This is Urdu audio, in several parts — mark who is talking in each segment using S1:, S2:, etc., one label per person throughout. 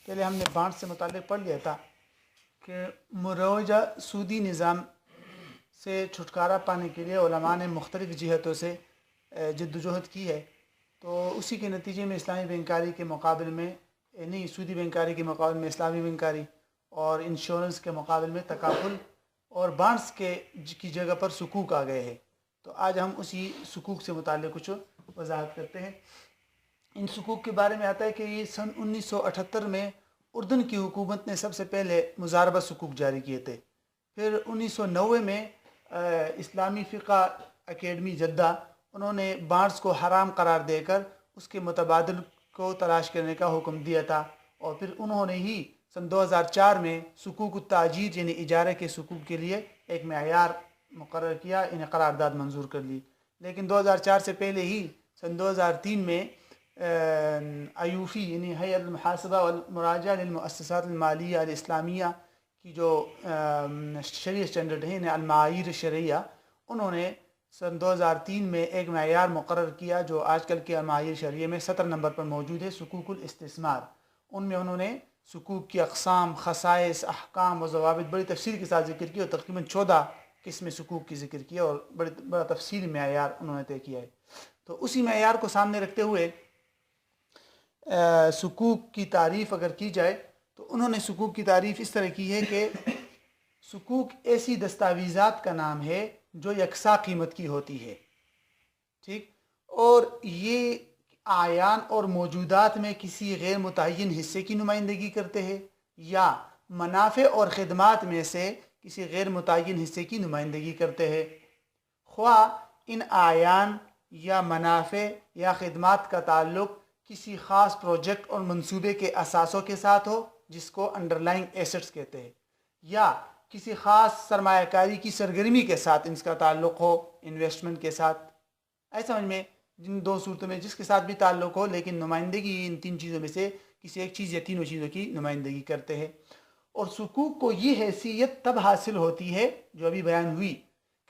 S1: پہلے ہم نے بانڈ سے متعلق پڑھ لیا تھا کہ مروجہ سودی نظام سے چھٹکارا پانے کے لیے علماء نے مختلف جہتوں سے جدوجہد کی ہے. تو اسی کے نتیجے میں اسلامی بینکاری کے مقابل میں نہیں سودی بینکاری کے مقابل میں اسلامی بینکاری اور انشورنس کے مقابل میں تکافل اور بانڈز کی جگہ پر سکوک آ گئے ہیں. تو آج ہم اسی سکوک سے متعلق کچھ وضاحت کرتے ہیں. ان سکوک کے بارے میں آتا ہے کہ یہ سن 1978 میں اردن کی حکومت نے سب سے پہلے مضاربہ سکوک جاری کیے تھے. پھر 1990 میں اسلامی فقہ اکیڈمی جدہ انہوں نے بانڈز کو حرام قرار دے کر اس کے متبادل کو تلاش کرنے کا حکم دیا تھا. اور پھر انہوں نے ہی سن 2004 میں سکوک التاجیر یعنی اجارے کے سکوک کے لیے ایک معیار مقرر کیا، انہیں قرارداد منظور کر لی. لیکن 2004 سے پہلے ہی سن 2003 میں ایوفی یعنی ہیئت المحاسبہ والمراجعہ للمؤسسات المالیہ الاسلامیہ کی جو شرعی اسٹینڈرڈ ہیں المعایر شرعیہ، انہوں نے سن 2003 میں ایک معیار مقرر کیا جو آج کل کے معایر شرعیہ میں 17 نمبر پر موجود ہے، سکوک الاستثمار. ان میں انہوں نے سکوک کی اقسام، خصائص، احکام و ضوابط بڑی تفصیل کے ساتھ ذکر کیا اور تقریباً 14 قسم سکوک کی ذکر کیا اور بڑا تفصیلی معیار انہوں نے طے کیا ہے. تو اسی معیار کو سامنے رکھتے ہوئے سکوک کی تعریف اگر کی جائے تو انہوں نے سکوک کی تعریف اس طرح کی ہے کہ سکوک ایسی دستاویزات کا نام ہے جو یکساں قیمت کی ہوتی ہے، ٹھیک، اور یہ اعیان اور موجودات میں کسی غیر متعین حصے کی نمائندگی کرتے ہیں یا منافع اور خدمات میں سے کسی غیر متعین حصے کی نمائندگی کرتے ہیں، خواہ ان اعیان یا منافع یا خدمات کا تعلق کسی خاص پروجیکٹ اور منصوبے کے اثاثوں کے ساتھ ہو جس کو انڈر لائنگ ایسٹس کہتے ہیں، یا کسی خاص سرمایہ کاری کی سرگرمی کے ساتھ ان کا تعلق ہو، انویسٹمنٹ کے ساتھ. ایسا سمجھ میں جن دو صورتوں میں جس کے ساتھ بھی تعلق ہو لیکن نمائندگی ان تین چیزوں میں سے کسی ایک چیز یا تینوں چیزوں کی نمائندگی کرتے ہیں. اور سکوک کو یہ حیثیت تب حاصل ہوتی ہے جو ابھی بیان ہوئی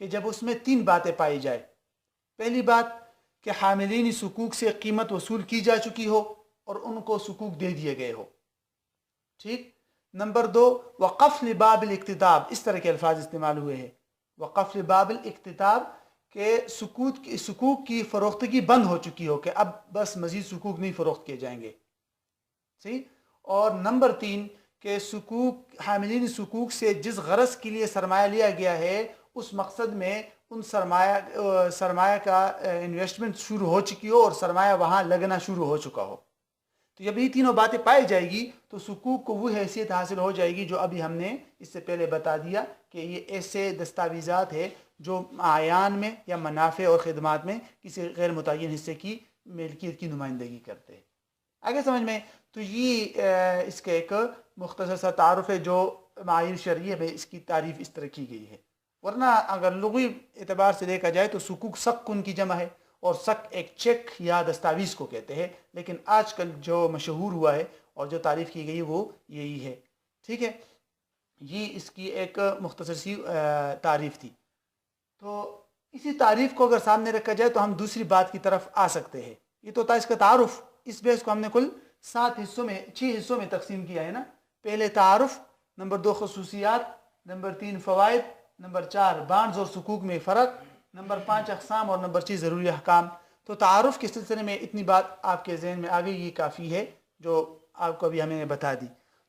S1: کہ جب اس میں تین باتیں پائی جائے. پہلی بات کہ حاملین سکوک سے قیمت وصول کی جا چکی ہو اور ان کو سکوک دے دیے گئے ہو، ٹھیک. نمبر 2 وقفل باب الاکتتاب، اس طرح کے الفاظ استعمال ہوئے ہیں، وقفل باب الاکتتاب، کہ سکوک کی فروختگی بند ہو چکی ہو کہ اب بس مزید سکوک نہیں فروخت کیے جائیں گے، صحیح. اور نمبر 3 کہ سکوک حاملین سکوک سے جس غرض کے لیے سرمایہ لیا گیا ہے اس مقصد میں ان سرمایہ کا انویسٹمنٹ شروع ہو چکی ہو اور سرمایہ وہاں لگنا شروع ہو چکا ہو. تو جب یہ تینوں باتیں پائی جائے گی تو سکوک کو وہ حیثیت حاصل ہو جائے گی جو ابھی ہم نے اس سے پہلے بتا دیا کہ یہ ایسے دستاویزات ہے جو اعیان میں یا منافع اور خدمات میں کسی غیر متعین حصے کی ملکیت کی نمائندگی کرتے ہیں. آگے سمجھ میں تو یہ اس کا ایک مختصر سا تعارف ہے جو معایر شرعیہ میں اس کی تعریف اس طرح کی گئی ہے. ورنہ اگر لغوی اعتبار سے دیکھا جائے تو سکوک سک ان کی جمع ہے اور سک ایک چیک یا دستاویز کو کہتے ہیں، لیکن آج کل جو مشہور ہوا ہے اور جو تعریف کی گئی وہ یہی ہے، ٹھیک ہے. یہ اس کی ایک مختصر سی تعریف تھی. تو اسی تعریف کو اگر سامنے رکھا جائے تو ہم دوسری بات کی طرف آ سکتے ہیں. یہ تو تھا اس کا تعارف. اس بحث کو ہم نے کل 6 حصوں میں تقسیم کیا ہے نا. پہلے تعارف، نمبر 2 خصوصیات، نمبر 3 فوائد، نمبر 4 بانڈز اور سکوک میں فرق، نمبر 5 اقسام اور نمبر 6 ضروری احکام. تو تعارف کے سلسلے میں اتنی بات آپ کے ذہن میں آ گئی، یہ کافی ہے جو آپ کو ابھی ہمیں نے بتا دی.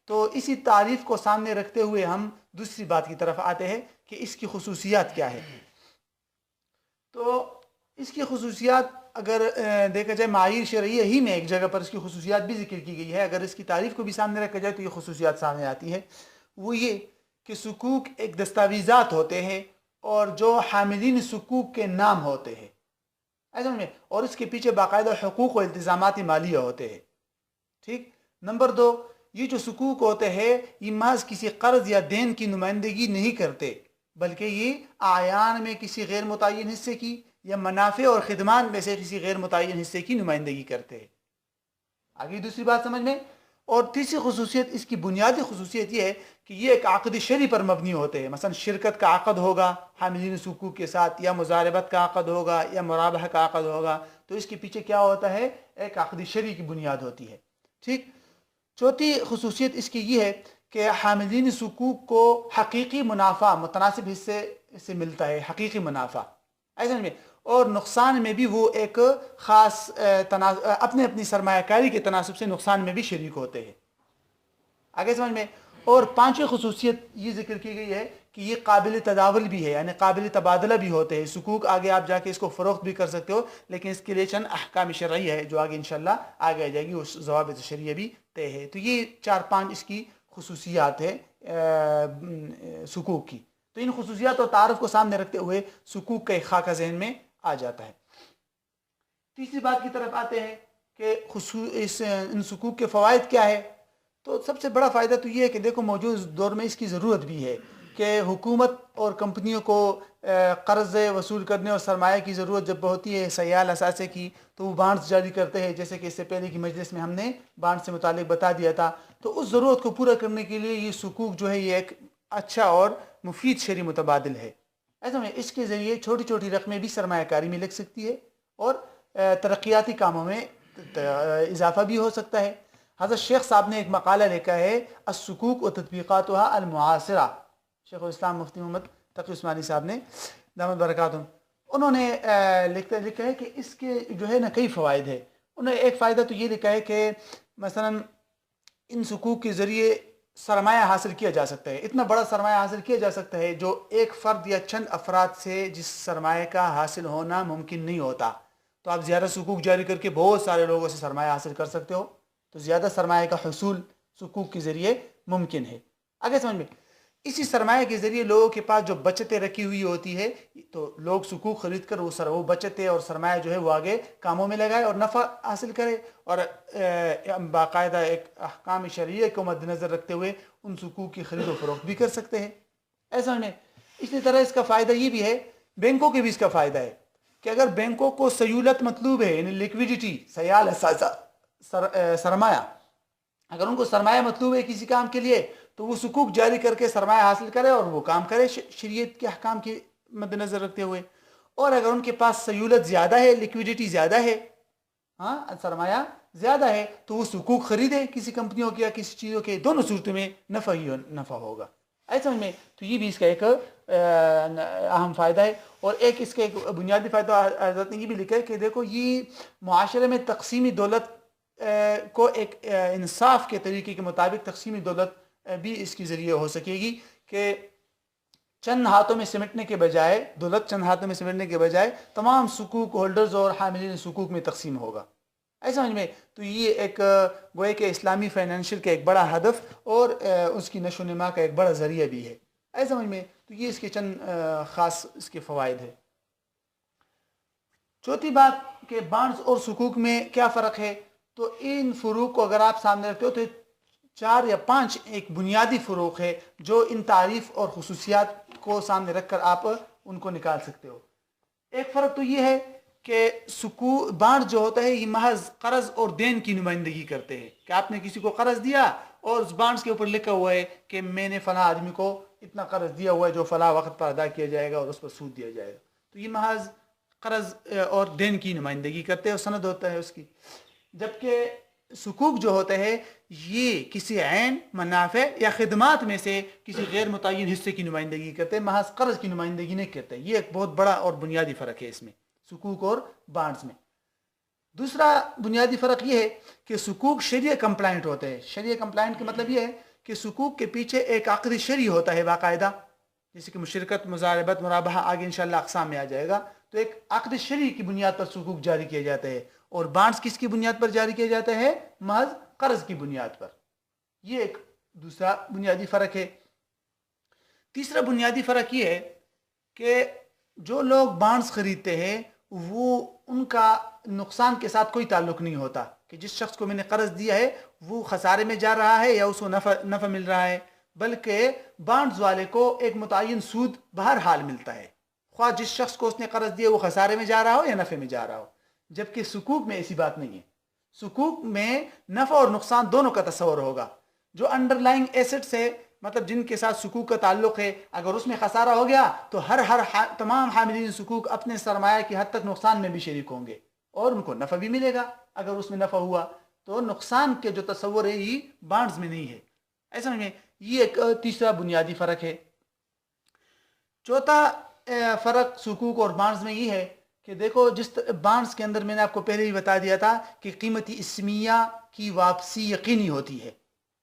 S1: تو اسی تعریف کو سامنے رکھتے ہوئے ہم دوسری بات کی طرف آتے ہیں کہ اس کی خصوصیات کیا ہے. تو اس کی خصوصیات اگر دیکھا جائے معایر شرعیہ ہی میں ایک جگہ پر اس کی خصوصیات بھی ذکر کی گئی ہے. اگر اس کی تعریف کو بھی سامنے رکھا جائے تو یہ خصوصیات سامنے آتی ہے. وہ یہ کہ سکوک ایک دستاویزات ہوتے ہیں اور جو حاملین سکوک کے نام ہوتے ہیں، ایسا میں، اور اس کے پیچھے باقاعدہ حقوق و التزامات مالیہ ہوتے ہیں، ٹھیک. نمبر 2 یہ جو سکوک ہوتے ہیں یہ محض کسی قرض یا دین کی نمائندگی نہیں کرتے بلکہ یہ اعیان میں کسی غیر متعین حصے کی یا منافع اور خدمات میں سے کسی غیر متعین حصے کی نمائندگی کرتے ہیں. آگے دوسری بات سمجھ میں. اور تیسری خصوصیت، اس کی بنیادی خصوصیت یہ ہے کہ یہ ایک عقد شرعی پر مبنی ہوتے ہیں. مثلا شرکت کا عقد ہوگا حاملین سکوک کے ساتھ، یا مضاربت کا عقد ہوگا، یا مرابحہ کا عقد ہوگا، تو اس کے پیچھے کیا ہوتا ہے؟ ایک عقد شرعی کی بنیاد ہوتی ہے، ٹھیک. چوتھی خصوصیت اس کی یہ ہے کہ حاملین حقوق کو حقیقی منافع متناسب حصے سے ملتا ہے، حقیقی منافع ایسا میں، اور نقصان میں بھی وہ ایک خاص اپنے اپنی سرمایہ کاری کے تناسب سے نقصان میں بھی شریک ہوتے ہیں، آگے سمجھ میں۔ اور پانچویں خصوصیت یہ ذکر کی گئی ہے کہ یہ قابل تداول بھی ہے، یعنی قابل تبادلہ بھی ہوتے ہیں حقوق، آگے آپ جا کے اس کو فروخت بھی کر سکتے ہو، لیکن اس کے لیے چند احکام شرعی ہے جو آگے انشاءاللہ آگے آ جائے گی، اس ضوابط شرعیہ بھی طے ہے۔ تو یہ 4-5 اس کی خصوصیات ہے حقوق کی۔ تو ان خصوصیات اور تعارف کو سامنے رکھتے ہوئے حقوق کا ایک خاکہ ذہن میں آ جاتا ہے۔ تیسری بات کی طرف آتے ہیں کہ ان حقوق کے فوائد کیا ہے۔ تو سب سے بڑا فائدہ تو یہ ہے کہ دیکھو موجود دور میں اس کی ضرورت بھی ہے کہ حکومت اور کمپنیوں کو قرض وصول کرنے اور سرمایہ کی ضرورت جب ہوتی ہے سیال اثاثے کی، تو وہ بانڈز جاری کرتے ہیں، جیسے کہ اس سے پہلے کی مجلس میں ہم نے بانڈ سے متعلق بتا دیا تھا۔ تو اس ضرورت کو پورا کرنے کے لیے یہ حقوق جو ہے یہ ایک اچھا اور مفید شرعی متبادل ہے۔ ایسا میں اس کے ذریعے چھوٹی چھوٹی رقمیں بھی سرمایہ کاری میں لگ سکتی ہے اور ترقیاتی کاموں میں اضافہ بھی ہو سکتا ہے۔ حضرت شیخ صاحب نے ایک مقالہ لکھا ہے الحقوق و تطبیقاتها المعاصرہ، شیخ الاسلام مفتی محمد تقی عثمانی صاحب نے دامت برکاتہم، انہوں نے لکھا ہے کہ اس کے جو ہے نا کئی فوائد ہے۔ انہوں نے ایک فائدہ تو یہ لکھا ہے کہ مثلا ان حقوق کے ذریعے سرمایہ حاصل کیا جا سکتا ہے، اتنا بڑا سرمایہ حاصل کیا جا سکتا ہے جو ایک فرد یا چند افراد سے جس سرمایہ کا حاصل ہونا ممکن نہیں ہوتا۔ تو آپ زیادہ حقوق جاری کر کے بہت سارے لوگوں سے سرمایہ حاصل کر سکتے ہو، تو زیادہ سرمایہ کا حصول حقوق کے ذریعے ممکن ہے۔ آگے سمجھ میں، اسی سرمایہ کے ذریعے لوگوں کے پاس جو بچتیں رکھی ہوئی ہوتی ہے، تو لوگ حقوق خرید کر وہ بچتیں اور سرمایہ جو ہے وہ آگے کاموں میں لگائے اور نفع حاصل کرے، اور باقاعدہ ایک احکام شرعیہ کو مد نظر رکھتے ہوئے ان حقوق کی خرید و فروخت بھی کر سکتے ہیں۔ ایسا نہیں، اسی طرح اس کا فائدہ یہ بھی ہے، بینکوں کے بھی اس کا فائدہ ہے کہ اگر بینکوں کو سیولت مطلوب ہے، یعنی لیکویڈیٹی، سیال اثاثہ، سرمایہ، اگر ان کو سرمایہ مطلوب ہے کسی کام کے لیے، تو وہ حقوق جاری کر کے سرمایہ حاصل کرے اور وہ کام کرے شریعت کے احکام کے مد نظر رکھتے ہوئے۔ اور اگر ان کے پاس سیولت زیادہ ہے، لیکویڈیٹی زیادہ ہے، سرمایہ زیادہ ہے، تو وہ حقوق خریدے کسی کمپنیوں کے یا کسی چیزوں کے، دونوں صورتوں میں نفع ہی نفع ہوگا۔ ایسا میں تو یہ بھی اس کا ایک اہم فائدہ ہے۔ اور ایک اس کا ایک بنیادی فائدہ حضرت نے یہ بھی لکھا ہے کہ دیکھو یہ معاشرے میں تقسیمی دولت کو ایک انصاف کے طریقے کے مطابق تقسیمی دولت بھی اس کے ذریعے ہو سکے گی کہ چند ہاتھوں میں سمٹنے کے بجائے، دولت چند ہاتھوں میں سمٹنے کے بجائے تمام حقوق ہولڈرز اور حاملین حقوق میں تقسیم ہوگا۔ ایسا سمجھ میں، تو یہ ایک گویا کہ اسلامی فائنینشیل کا ایک بڑا ہدف اور اس کی نشو و نما کا ایک بڑا ذریعہ بھی ہے۔ ایسا سمجھ میں، تو یہ اس کے چند خاص اس کے فوائد ہے۔ چوتھی بات کہ بانڈز اور حقوق میں کیا فرق ہے، تو ان فروق کو اگر آپ سامنے رکھتے ہو تو 4 یا 5 ایک بنیادی فروق ہے جو ان تعریف اور خصوصیات کو سامنے رکھ کر آپ ان کو نکال سکتے ہو۔ ایک فرق تو یہ ہے کہ بانڈ جو ہوتا ہے یہ محض قرض اور دین کی نمائندگی کرتے ہیں، کہ آپ نے کسی کو قرض دیا اور اس بانڈز کے اوپر لکھا ہوا ہے کہ میں نے فلاں آدمی کو اتنا قرض دیا ہوا ہے جو فلاں وقت پر ادا کیا جائے گا اور اس پر سود دیا جائے گا، تو یہ محض قرض اور دین کی نمائندگی کرتے ہیں اور سند ہوتا ہے اس کی۔ جبکہ حقوق جو ہوتے ہیں یہ کسی عین، منافع یا خدمات میں سے کسی غیر متعین حصے کی نمائندگی کرتے ہیں، محض قرض کی نمائندگی نہیں کرتے۔ یہ ایک بہت بڑا اور بنیادی فرق ہے اس میں، حقوق اور بانڈز میں۔ دوسرا بنیادی فرق یہ ہے کہ حقوق شریعہ کمپلائنٹ ہوتے ہیں۔ شریعہ کمپلائنٹ کا مطلب یہ ہے کہ حقوق کے پیچھے ایک عقد شرعی ہوتا ہے باقاعدہ، جیسے کہ مشرکت، مضاربت، مرابحہ، آگے انشاءاللہ اقسام میں آ جائے گا۔ تو ایک عقد شرعی کی بنیاد پر حقوق جاری کیے جاتے ہیں، اور بانڈز کس کی بنیاد پر جاری کیے جاتے ہیں؟ محض قرض کی بنیاد پر۔ یہ ایک دوسرا بنیادی فرق ہے۔ تیسرا بنیادی فرق یہ ہے کہ جو لوگ بانڈز خریدتے ہیں وہ ان کا نقصان کے ساتھ کوئی تعلق نہیں ہوتا کہ جس شخص کو میں نے قرض دیا ہے وہ خسارے میں جا رہا ہے یا اس کو نفع مل رہا ہے، بلکہ بانڈز والے کو ایک متعین سود بہرحال ملتا ہے، خواہ جس شخص کو اس نے قرض دیا وہ خسارے میں جا رہا ہو یا نفع میں جا رہا ہو۔ جبکہ حقوق میں ایسی بات نہیں ہے۔ حقوق میں نفع اور نقصان دونوں کا تصور ہوگا۔ جو انڈر لائنگ ایسٹس ہے، مطلب جن کے ساتھ حقوق کا تعلق ہے، اگر اس میں خسارہ ہو گیا تو تمام حاملین حقوق اپنے سرمایہ کی حد تک نقصان میں بھی شریک ہوں گے اور ان کو نفع بھی ملے گا اگر اس میں نفع ہوا۔ تو نقصان کے جو تصور ہے یہ بانڈز میں نہیں ہے. ایسا سمجھ میں یہ ایک تیسرا بنیادی فرق ہے. چوتھا فرق سکوک اور بانڈز میں یہ ہے کہ دیکھو جس بانڈز کے اندر میں نے آپ کو پہلے ہی بتا دیا تھا کہ قیمتی اسمیہ کی واپسی یقینی ہوتی ہے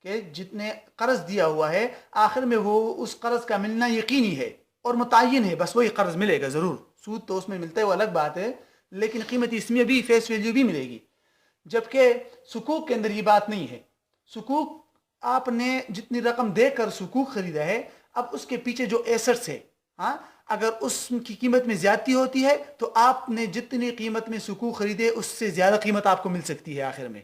S1: کہ جتنے قرض دیا ہوا ہے آخر میں وہ اس قرض کا ملنا یقینی ہے اور متعین ہے، بس وہی قرض ملے گا ضرور. سود تو اس میں ملتا ہے وہ الگ بات ہے، لیکن قیمتی اسمیہ بھی فیس ویلیو بھی ملے گی. جبکہ سکوک کے اندر یہ بات نہیں ہے. سکوک آپ نے جتنی رقم دے کر سکوک خریدا ہے، اب اس کے پیچھے جو ایسٹس ہے، ہاں اگر اس کی قیمت میں زیادتی ہوتی ہے تو آپ نے جتنی قیمت میں سکوک خریدے اس سے زیادہ قیمت آپ کو مل سکتی ہے آخر میں.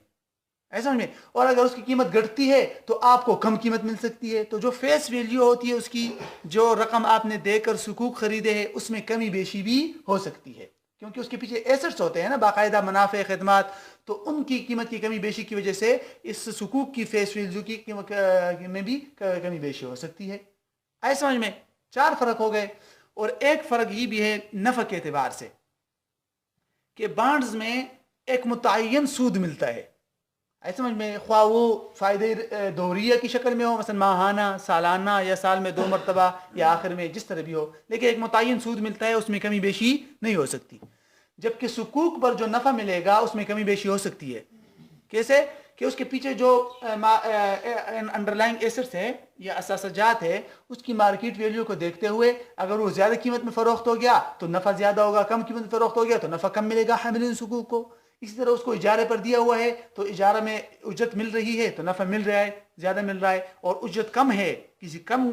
S1: ایسا میں اور اگر اس کی قیمت گھٹتی ہے تو آپ کو کم قیمت مل سکتی ہے. تو جو فیس ویلیو ہوتی ہے اس کی، جو رقم آپ نے دے کر سکوک خریدے ہے، اس میں کمی بیشی بھی ہو سکتی ہے کیونکہ اس کے پیچھے ایسٹس ہوتے ہیں نا، باقاعدہ منافع خدمات، تو ان کی قیمت کی کمی بیشی کی وجہ سے اس سکوک کی فیس ویلیو کی قیمت میں بھی کمی بیشی ہو سکتی ہے. ایسا سمجھ میں 4 فرق ہو گئے. اور ایک فرق یہ بھی ہے نفع کے اعتبار سے کہ بانڈز میں ایک متعین سود ملتا ہے. ایسے سمجھ میں خواہ وہ فائدے دوریہ کی شکل میں ہو، مثلا ماہانہ، سالانہ یا سال میں 2 مرتبہ یا آخر میں جس طرح بھی ہو، لیکن ایک متعین سود ملتا ہے، اس میں کمی بیشی نہیں ہو سکتی. جبکہ سکوک پر جو نفع ملے گا اس میں کمی بیشی ہو سکتی ہے. کیسے کہ اس کے پیچھے جو انڈر لائنگ ایسٹس ہے یا اساسجات ہے، اس کی مارکیٹ ویلیو کو دیکھتے ہوئے اگر وہ زیادہ قیمت میں فروخت ہو گیا تو نفع زیادہ ہوگا، کم قیمت میں فروخت ہو گیا تو نفع کم ملے گا حاملین سکوک کو. اسی طرح اس کو اجارے پر دیا ہوا ہے تو اجارہ میں اجرت مل رہی ہے تو نفع مل رہا ہے، زیادہ مل رہا ہے، اور اجرت کم ہے، کسی کم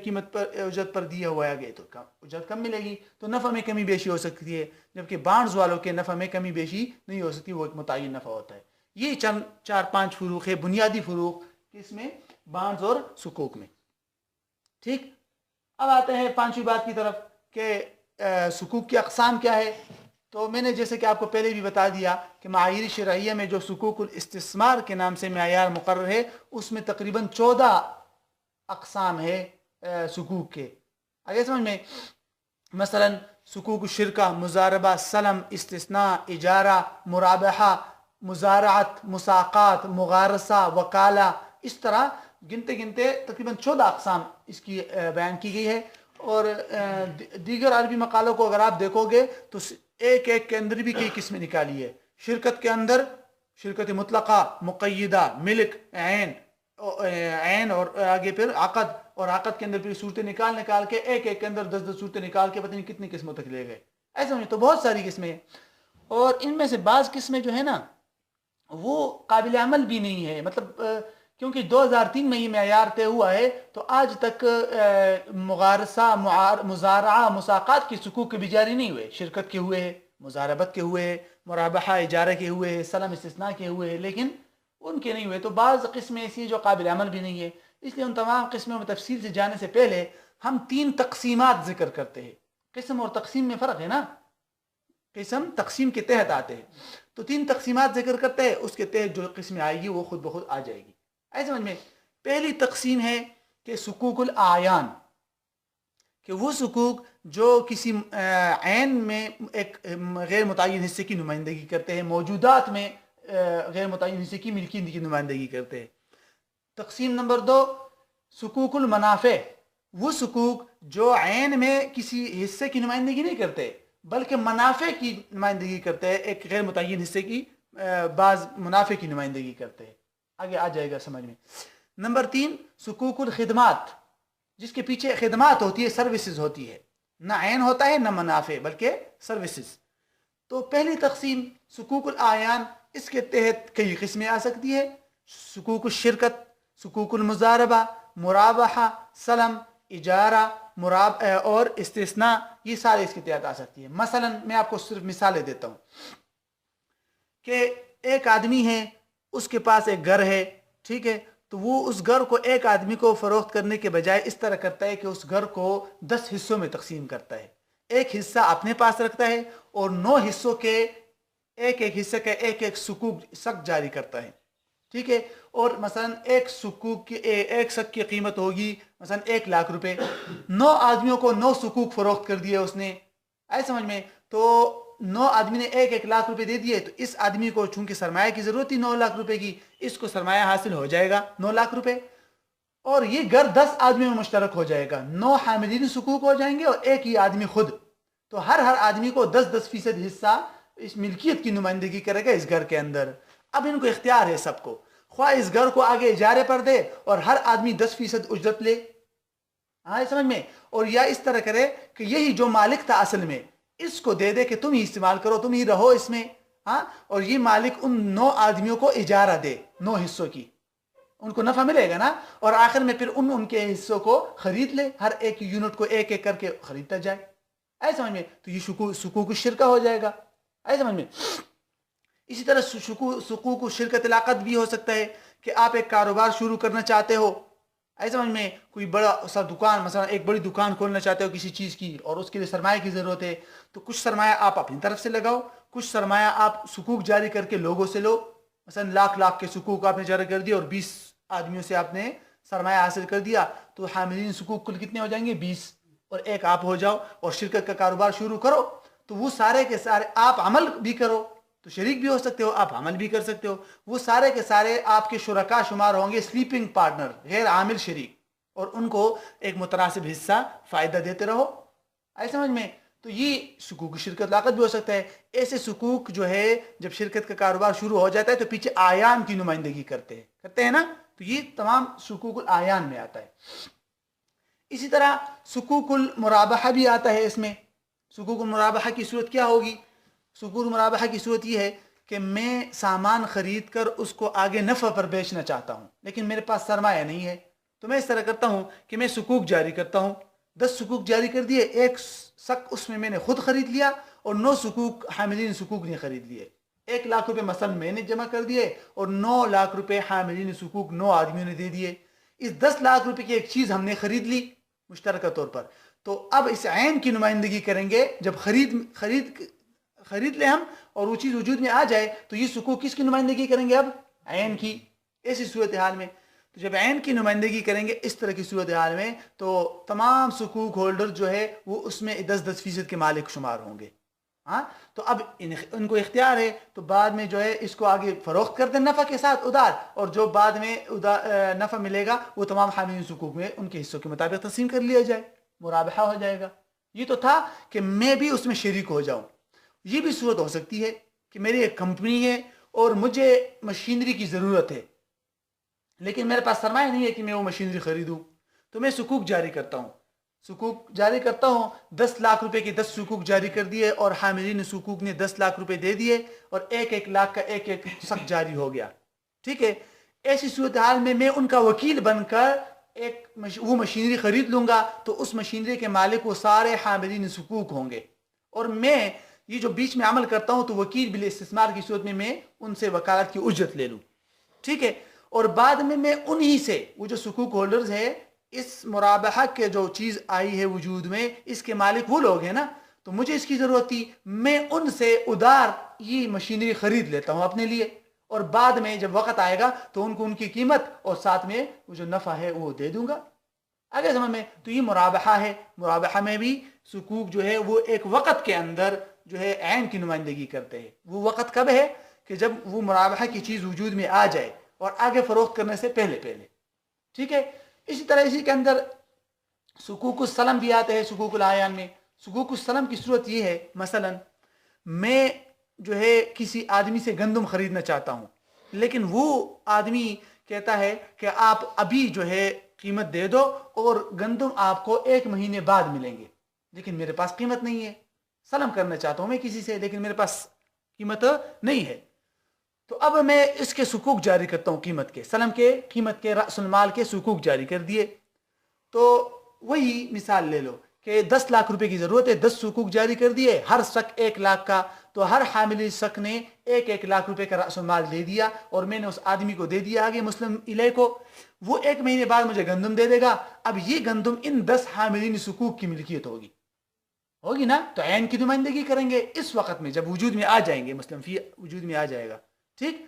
S1: قیمت پر اجرت پر دیا ہوا ہے تو اجرت کم ملے گی تو نفع میں کمی بیشی ہو سکتی ہے. جبکہ بانڈز والوں کے نفع میں کمی بیشی نہیں ہو سکتی، وہ ایک متعین نفع ہوتا ہے. یہ چند 4-5 فروق ہے، بنیادی فروق کس میں؟ بانڈز اور سکوک میں. ٹھیک، اب آتے ہیں 5ویں بات کی طرف کہ سکوک کی اقسام کیا ہے. تو میں نے جیسے کہ آپ کو پہلے بھی بتا دیا کہ معاییر شرعیہ میں جو سکوک الاستثمار کے نام سے معیار مقرر ہے اس میں تقریباً 14 اقسام ہے سکوک کے. آگے سمجھ میں مثلا سکوک الشرکہ، مضاربہ، سلم، استثناء، اجارہ، مرابحہ، مزارعت، مساقات، مغارسہ، وکالہ، اس طرح گنتے گنتے تقریباً 14 اقسام اس کی بیان کی گئی ہے. اور دیگر عربی مقالوں کو اگر آپ دیکھو گے تو ایک ایک کے اندر بھی کئی قسمیں نکالی ہے. شرکت کے اندر شرکت مطلقہ، مقیدہ، ملک، عین اور آگے پھر عقد، اور عقد کے اندر پھر صورتیں نکال کے ایک ایک کے اندر 10 صورتیں نکال کے پتہ نہیں کتنی قسموں تک لے گئے. ایسا نہیں، تو بہت ساری قسمیں ہیں اور ان میں سے بعض قسمیں جو ہے نا وہ قابل عمل بھی نہیں ہے. مطلب کیونکہ 2003 میں یہ معیار طے ہوا ہے تو آج تک مغارسہ، مزارعہ، مساقات کی سکوک کے بھی جاری نہیں ہوئے. شرکت کے ہوئے ہیں، مزاربت کے ہوئے ہیں، مرابحہ اجارہ کے ہوئے ہیں، سلم استثناء کے ہوئے ہیں، لیکن ان کے نہیں ہوئے. تو بعض قسمیں ایسی ہیں جو قابل عمل بھی نہیں ہے. اس لیے ان تمام قسموں میں تفصیل سے جانے سے پہلے ہم 3 تقسیمات ذکر کرتے ہیں. قسم اور تقسیم میں فرق ہے نا، قسم تقسیم کے تحت آتے ہیں تو 3 تقسیمات ذکر کرتے ہیں، اس کے تحت جو قسم آئے گی وہ خود بخود آ جائے گی. ایسے سمجھ میں پہلی تقسیم ہے کہ سکوک الاعیان، کہ وہ سکوک جو کسی عین میں ایک غیر متعین حصے کی نمائندگی کرتے ہیں، موجودات میں غیر متعین حصے کی ملکیت کی نمائندگی کرتے ہیں. تقسیم نمبر 2 سکوک المنافع، وہ سکوک جو عین میں کسی حصے کی نمائندگی نہیں کرتے بلکہ منافع کی نمائندگی کرتے ہیں، ایک غیر متعین حصے کی بعض منافع کی نمائندگی کرتے ہیں. آگے آ جائے گا سمجھ میں. نمبر 3 سکوک الخدمات، جس کے پیچھے خدمات ہوتی ہے، سروسز ہوتی ہے، نہ عین ہوتا ہے نہ منافع بلکہ سروسز. تو پہلی تقسیم سکوک الاعیان، اس کے تحت کئی قسمیں آ سکتی ہے. سکوک الشرکت، سکوک المضاربہ، مرابحہ، سلم، اجارہ، اور استثناء، یہ سارے اس کے تحت آ سکتی ہے. مثلا میں آپ کو صرف مثالیں دیتا ہوں کہ ایک آدمی ہے، اس کے پاس ایک گھر ہے، ٹھیک ہے، تو وہ اس گھر کو ایک آدمی کو فروخت کرنے کے بجائے اس طرح کرتا ہے کہ اس گھر کو 10 حصوں میں تقسیم کرتا ہے. ایک حصہ اپنے پاس رکھتا ہے اور 9 حصوں کے ایک ایک حصے کا ایک ایک سکوک سک جاری کرتا ہے. ٹھیک ہے، اور مثلا ایک سکوک کی ایک سک کی قیمت ہوگی مثلا 1 لاکھ روپے. 9 آدمیوں کو 9 سکوک فروخت کر دیے اس نے. ایسے سمجھ میں تو 9 آدمی نے 1,00,000 روپے دے دیے، تو اس آدمی کو چونکہ سرمایہ کی ضرورت تھی 9 لاکھ روپے کی، اس کو سرمایہ حاصل ہو جائے گا 9 لاکھ روپے، اور یہ گھر 10 آدمی میں مشترک ہو جائے گا، 9 حاملین حقوق ہو جائیں گے اور ایک ہی آدمی خود، تو ہر آدمی کو 10% حصہ اس ملکیت کی نمائندگی کرے گا اس گھر کے اندر۔ اب ان کو اختیار ہے سب کو، خواہ اس گھر کو آگے اجارے پر دے اور ہر آدمی 10% اجرت لے، ہاں سمجھ میں، اور یا اس طرح کرے کہ یہی جو مالک تھا اصل میں اس کو دے دے کہ تم ہی استعمال کرو، تم ہی رہو اس میں، ہاں، اور یہ مالک ان 9 آدمیوں کو اجارہ دے 9 حصوں کی، ان کو نفع ملے گا نا، اور آخر میں پھر ان کے حصوں کو خرید لے، ہر ایک یونٹ کو ایک ایک کر کے خریدتا جائے، ایسے سمجھ میں، تو یہ حقوق الشرکہ ہو جائے گا، ایسے سمجھ میں۔ اسی طرح حقوق الشرکت العقد بھی ہو سکتا ہے کہ آپ ایک کاروبار شروع کرنا چاہتے ہو، ایسے سمجھ میں، کوئی بڑا سا دکان، مثلا ایک بڑی دکان کھولنا چاہتے ہو کسی چیز کی، اور اس کے لیے سرمایہ کی ضرورت ہے، تو کچھ سرمایہ آپ اپنی طرف سے لگاؤ، کچھ سرمایہ آپ حقوق جاری کر کے لوگوں سے لو، مثلا لاکھ کے حقوق آپ نے جاری کر دیا اور 20 آدمیوں سے آپ نے سرمایہ حاصل کر دیا، تو حاملین حقوق کل کتنے ہو جائیں گے؟ 20، اور ایک آپ ہو جاؤ اور شرکت کا کاروبار شروع کرو، تو وہ سارے کے سارے آپ عمل بھی کرو، تو شریک بھی ہو سکتے ہو، آپ عمل بھی کر سکتے ہو، وہ سارے کے سارے آپ کے شرکاء شمار ہوں گے، سلیپنگ پارٹنر، غیر عامل شریک، اور ان کو ایک متناسب حصہ فائدہ دیتے رہو، آئے سمجھ میں۔ تو یہ حقوق شرکت لاقت بھی ہو سکتا ہے۔ ایسے حقوق جو ہے جب شرکت کا کاروبار شروع ہو جاتا ہے تو پیچھے آیان کی نمائندگی کرتے ہیں نا، تو یہ تمام حقوق الآیان میں آتا ہے۔ اسی طرح حقوق المرابحہ بھی آتا ہے اس میں۔ حقوق المرابحہ کی صورت کیا ہوگی؟ حقوق المرابحہ کی صورت یہ ہے کہ میں سامان خرید کر اس کو آگے نفع پر بیچنا چاہتا ہوں، لیکن میرے پاس سرمایہ نہیں ہے، تو میں اس طرح کرتا ہوں کہ میں حقوق جاری کرتا ہوں، 10 حقوق جاری کر دیے، ایک شق اس میں نے خود خرید لیا اور 9 حقوق حاملین حقوق نے خرید لیے، 1,00,000 روپے مثلا میں نے جمع کر دیے اور 9 لاکھ روپے حاملین حقوق 9 آدمیوں نے دے دیے، اس 10 لاکھ روپے کی ایک چیز ہم نے خرید لی مشترکہ طور پر، تو اب اس عین کی نمائندگی کریں گے، جب خرید لیں ہم اور وہ چیز وجود میں آ جائے تو یہ حقوق کس کی نمائندگی کریں گے؟ اب عین کی۔ ایسی صورتحال میں تو جب عین کی نمائندگی کریں گے اس طرح کی صورتحال میں تو تمام حقوق ہولڈر جو ہے وہ اس میں 10% کے مالک شمار ہوں گے، ہاں، تو اب ان کو اختیار ہے، تو بعد میں جو ہے اس کو آگے فروخت کر دیں نفع کے ساتھ ادھار، اور جو بعد میں نفع ملے گا وہ تمام حاملین حقوق میں ان کے حصوں کے مطابق تقسیم کر لیا جائے، مرابحہ ہو جائے گا۔ یہ تو تھا کہ میں بھی اس میں شریک ہو جاؤں۔ یہ بھی صورت ہو سکتی ہے کہ میری ایک کمپنی ہے اور مجھے مشینری کی ضرورت ہے، لیکن میرے پاس سرمایہ نہیں ہے کہ میں وہ مشینری خریدوں، تو میں حقوق جاری کرتا ہوں، 10 لاکھ روپے کے 10 حقوق جاری کر دیے اور حاملین حقوق نے 10 لاکھ روپے دے دیے اور 1,00,000 کا ایک شق جاری ہو گیا، ٹھیک ہے۔ ایسی صورتحال میں ان کا وکیل بن کر وہ مشینری خرید لوں گا، تو اس مشینری کے مالک وہ سارے حاملین حقوق ہوں گے، اور میں یہ جو بیچ میں عمل کرتا ہوں تو وکیل بالاستثمار کی صورت میں ان سے وکالت کی اجرت لے لوں، ٹھیک ہے، اور بعد میں انہی سے وہ جو حقوق ہولڈرز ہے، اس مرابحہ کے جو چیز آئی ہے وجود میں اس کے مالک وہ لوگ ہیں نا، تو مجھے اس کی ضرورت تھی، میں ان سے ادھار یہ مشینری خرید لیتا ہوں اپنے لیے، اور بعد میں جب وقت آئے گا تو ان کو ان کی قیمت اور ساتھ میں وہ جو نفع ہے وہ دے دوں گا، آگے سمجھ میں۔ تو یہ مرابحہ ہے۔ مرابحہ میں بھی حقوق جو ہے وہ ایک وقت کے اندر جو ہے عین کی نمائندگی کرتے ہیں۔ وہ وقت کب ہے؟ کہ جب وہ مرابحہ کی چیز وجود میں آ جائے اور آگے فروخت کرنے سے پہلے، ٹھیک ہے۔ اسی طرح اسی کے اندر حقوق السلم بھی آتے ہیں حقوق العیان میں۔ حقوق السلم کی صورت یہ ہے، مثلا میں جو ہے کسی آدمی سے گندم خریدنا چاہتا ہوں، لیکن وہ آدمی کہتا ہے کہ آپ ابھی جو ہے قیمت دے دو اور گندم آپ کو 1 مہینے بعد ملیں گے، لیکن میرے پاس قیمت نہیں ہے، سلم کرنا چاہتا ہوں میں کسی سے لیکن میرے پاس قیمت نہیں ہے، تو اب میں اس کے حقوق جاری کرتا ہوں، قیمت کے، سلم کے، قیمت کے، رأس المال کے حقوق جاری کر دیے۔ تو وہی مثال لے لو کہ 10 لاکھ روپے کی ضرورت ہے، 10 حقوق جاری کر دیے، ہر شق 1 لاکھ کا، تو ہر حامل شق نے 1 لاکھ روپے کا رأس المال دے دیا اور میں نے اس آدمی کو دے دیا آگے مسلم علیہ کو، وہ 1 مہینے بعد مجھے گندم دے دے گا۔ اب یہ گندم ان 10 حاملین حقوق کی ملکیت ہوگی نا، تو عین کی نمائندگی کریں گے اس وقت میں جب وجود میں آ جائیں گے، مسلم فی وجود میں آ جائے گا، ٹھیک۔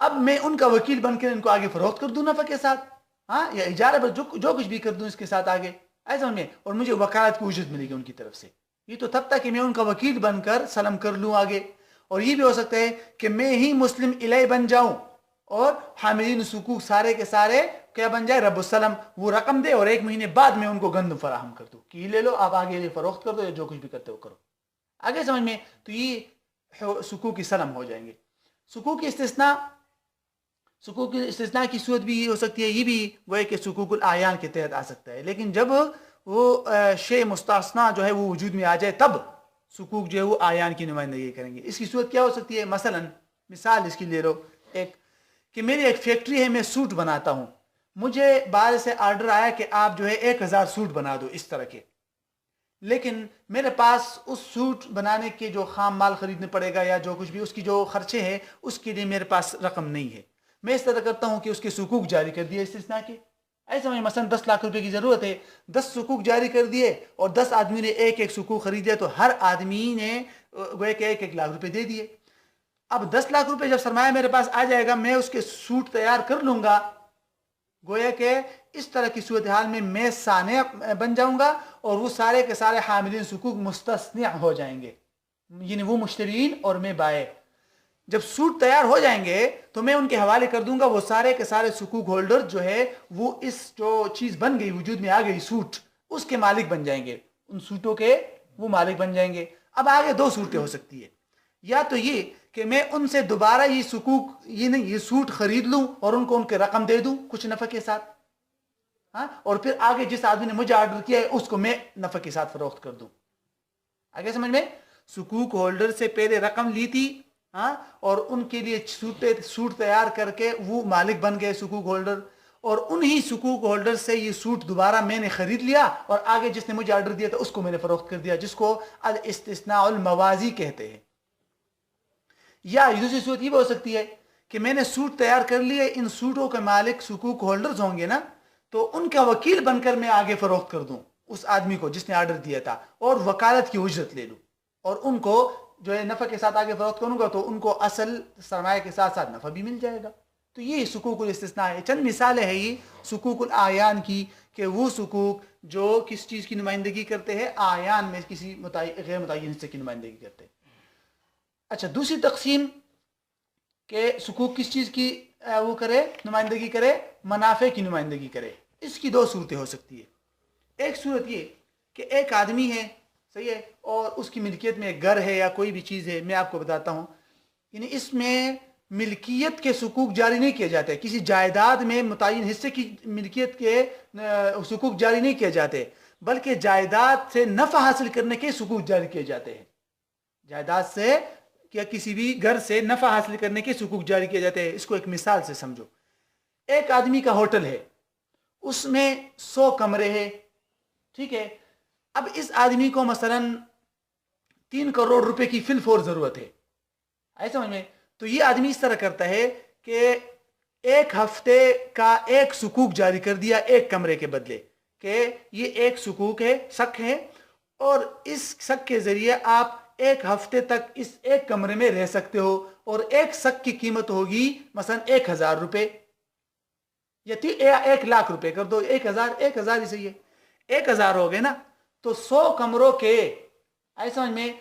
S1: اب میں ان کا وکیل بن کر ان کو آگے فروخت کر دوں نفع کے ساتھ، ہاں، یا اجارہ پر جو کچھ بھی کر دوں اس کے ساتھ آگے، ایسا میں، اور مجھے وکالت کی اجرت ملے گی ان کی طرف سے، یہ تو تب تک کہ میں ان کا وکیل بن کر سلم کر لوں آگے، اور یہ بھی ہو سکتا ہے کہ میں ہی مسلم الیہ بن جاؤں اور حاملین حقوق سارے کے سارے کیا بن جائے، رب السلم، وہ رقم دے اور 1 مہینے بعد میں ان کو گندم فراہم کر دوں کہ یہ لے لو، آپ آگے فروخت کر دو یا جو کچھ بھی کرتے ہو کرو. آگے سمجھ میں؟ تو یہ حقوق کی سلم ہو جائیں گے. حقوق کی استثناء کی صورت بھی یہ ہو سکتی ہے، یہ بھی گویا کہ حقوق الاعیان کے تحت آ سکتا ہے، لیکن جب وہ شے مستثنا جو ہے وہ وجود میں آ جائے تب حقوق جو ہے وہ اعیان کی نمائندگی کریں گے. اس کی صورت کیا ہو سکتی ہے؟ مثلا مثال اس کی لے لو، ایک کہ میری ایک فیکٹری ہے، میں سوٹ بناتا ہوں، مجھے باہر سے آرڈر آیا کہ آپ جو ہے 1000 سوٹ بنا دو اس طرح کے، لیکن میرے پاس اس سوٹ بنانے کے جو خام مال خریدنے پڑے گا یا جو کچھ بھی اس کی جو خرچے ہیں اس کے لیے میرے پاس رقم نہیں ہے. میں اس طرح کرتا ہوں کہ اس کے حقوق جاری کر دیے استثناء کے. ایسا میں مثلا 10 لاکھ روپے کی ضرورت ہے، 10 حقوق جاری کر دیے اور 10 آدمی نے ایک حقوق خریدے تو ہر آدمی نے گویا کہ 1 لاکھ روپے دے دیے. اب 10 لاکھ روپے جب سرمایہ میرے پاس آ جائے گا، میں اس کے سوٹ تیار کر لوں گا. گویا کہ اس طرح کی صورتحال میں صانع بن جاؤں گا اور وہ سارے کے سارے حاملین حقوق مستثنی ہو جائیں گے، یعنی وہ مشترین اور میں بائع. جب سوٹ تیار ہو جائیں گے تو میں ان کے حوالے کر دوں گا، وہ سارے کے سارے حقوق ہولڈر جو ہے وہ اس جو چیز بن گئی وجود میں آ گئی سوٹ، اس کے مالک بن جائیں گے، ان سوٹوں کے وہ مالک بن جائیں گے. اب آگے 2 صورتیں ہو سکتی ہے، یا تو یہ کہ میں ان سے دوبارہ یہ حقوق یہ سوٹ خرید لوں اور ان کو ان کے رقم دے دوں کچھ نفع کے ساتھ، ہاں، اور پھر آگے جس آدمی نے مجھے آرڈر کیا ہے اس کو میں نفع کے ساتھ فروخت کر دوں. آگے سمجھ میں؟ حقوق ہولڈر سے پہلے رقم لی تھی، ہاں، اور ان کے لیے سوٹ تیار کر کے وہ مالک بن گئے حقوق ہولڈر، اور انہی حقوق ہولڈر سے یہ سوٹ دوبارہ میں نے خرید لیا اور آگے جس نے مجھے آرڈر دیا تھا اس کو میں نے فروخت کر دیا، جس کو الاستثناء الموازی کہتے ہیں. یا دوسری صورت یہ بھی ہو سکتی ہے کہ میں نے سوٹ تیار کر لیے، ان سوٹوں کے مالک حقوق ہولڈرز ہوں گے نا، تو ان کا وکیل بن کر میں آگے فروخت کر دوں اس آدمی کو جس نے آرڈر دیا تھا، اور وکالت کی اجرت لے لوں اور ان کو جو ہے نفع کے ساتھ آگے فروخت کروں گا تو ان کو اصل سرمایہ کے ساتھ ساتھ نفع بھی مل جائے گا. تو یہ حقوق الاستثناء ہے. چند مثالیں ہیں یہ حقوق الاعیان کی کہ وہ حقوق جو کس چیز کی نمائندگی کرتے ہیں، اعیان میں کسی غیر متعین حصے کی نمائندگی کرتے ہیں. اچھا، دوسری تقسیم کہ حقوق کس چیز کی وہ کرے، نمائندگی کرے، منافع کی نمائندگی کرے. اس کی 2 صورتیں ہو سکتی ہے. ایک صورت یہ کہ ایک آدمی ہے، صحیح ہے، اور اس کی ملکیت میں ایک گھر ہے یا کوئی بھی چیز ہے، میں آپ کو بتاتا ہوں، یعنی اس میں ملکیت کے حقوق جاری نہیں کیے جاتے، کسی جائیداد میں متعین حصے کی ملکیت کے حقوق جاری نہیں کیے جاتے، بلکہ جائیداد سے نفع حاصل کرنے کے حقوق جاری کیے جاتے ہیں. جائیداد سے یا کسی بھی گھر سے نفع حاصل کرنے کے حقوق جاری کیے جاتے ہیں. اس کو ایک مثال سے سمجھو. ایک آدمی کا ہوٹل ہے، اس میں 100 کمرے ہیں، ٹھیک ہے. اب اس آدمی کو مثلا 3 کروڑ روپے کی فی الفور ضرورت ہے، ایسا سمجھ میں؟ تو یہ آدمی اس طرح کرتا ہے کہ 1 ہفتے کا ایک حقوق جاری کر دیا ایک کمرے کے بدلے، کہ یہ ایک حقوق ہے، شک ہے، اور اس شک کے ذریعے آپ 1 ہفتے تک اس ایک کمرے میں رہ سکتے ہو، اور ایک شک کی قیمت ہوگی مثلا 1000 روپے یا 1 لاکھ روپے کر دو، 1000 ہی صحیح ہے، 1000 ہو گئے نا. تو 100 کمروں کے ایسا سمجھ میں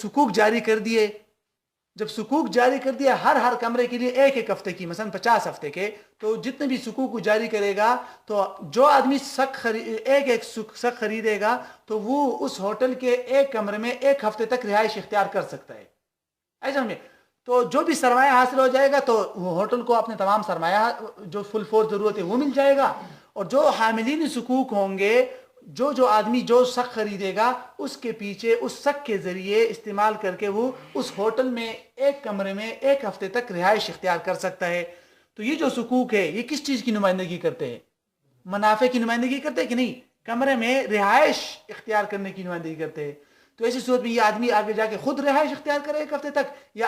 S1: حقوق جاری کر دیے. جب حقوق جاری کر دیا ہر کمرے کے لیے ایک ہفتے کی، مثلا 50 ہفتے کے، تو جتنے بھی حقوق جاری کرے گا تو جو آدمی ایک شک خریدے گا تو وہ اس ہوٹل کے ایک کمرے میں 1 ہفتے تک رہائش اختیار کر سکتا ہے. ایسا میں تو جو بھی سرمایہ حاصل ہو جائے گا تو وہ ہوٹل کو اپنے تمام سرمایہ جو فل فور ضرورت ہے وہ مل جائے گا، اور جو حاملین حقوق ہوں گے، جو آدمی جو شک خریدے گا اس کے پیچھے اس شک کے ذریعے استعمال کر کے وہ اس ہوٹل میں ایک کمرے میں 1 ہفتے تک رہائش اختیار کر سکتا ہے. تو یہ جو حقوق ہے یہ کس چیز کی نمائندگی کرتے ہیں؟ منافع کی نمائندگی کرتے ہیں کہ نہیں؟ کمرے میں رہائش اختیار کرنے کی نمائندگی کرتے ہیں. تو ایسی صورت میں یہ آدمی آگے جا کے خود رہائش اختیار کرے 1 ہفتے تک، یا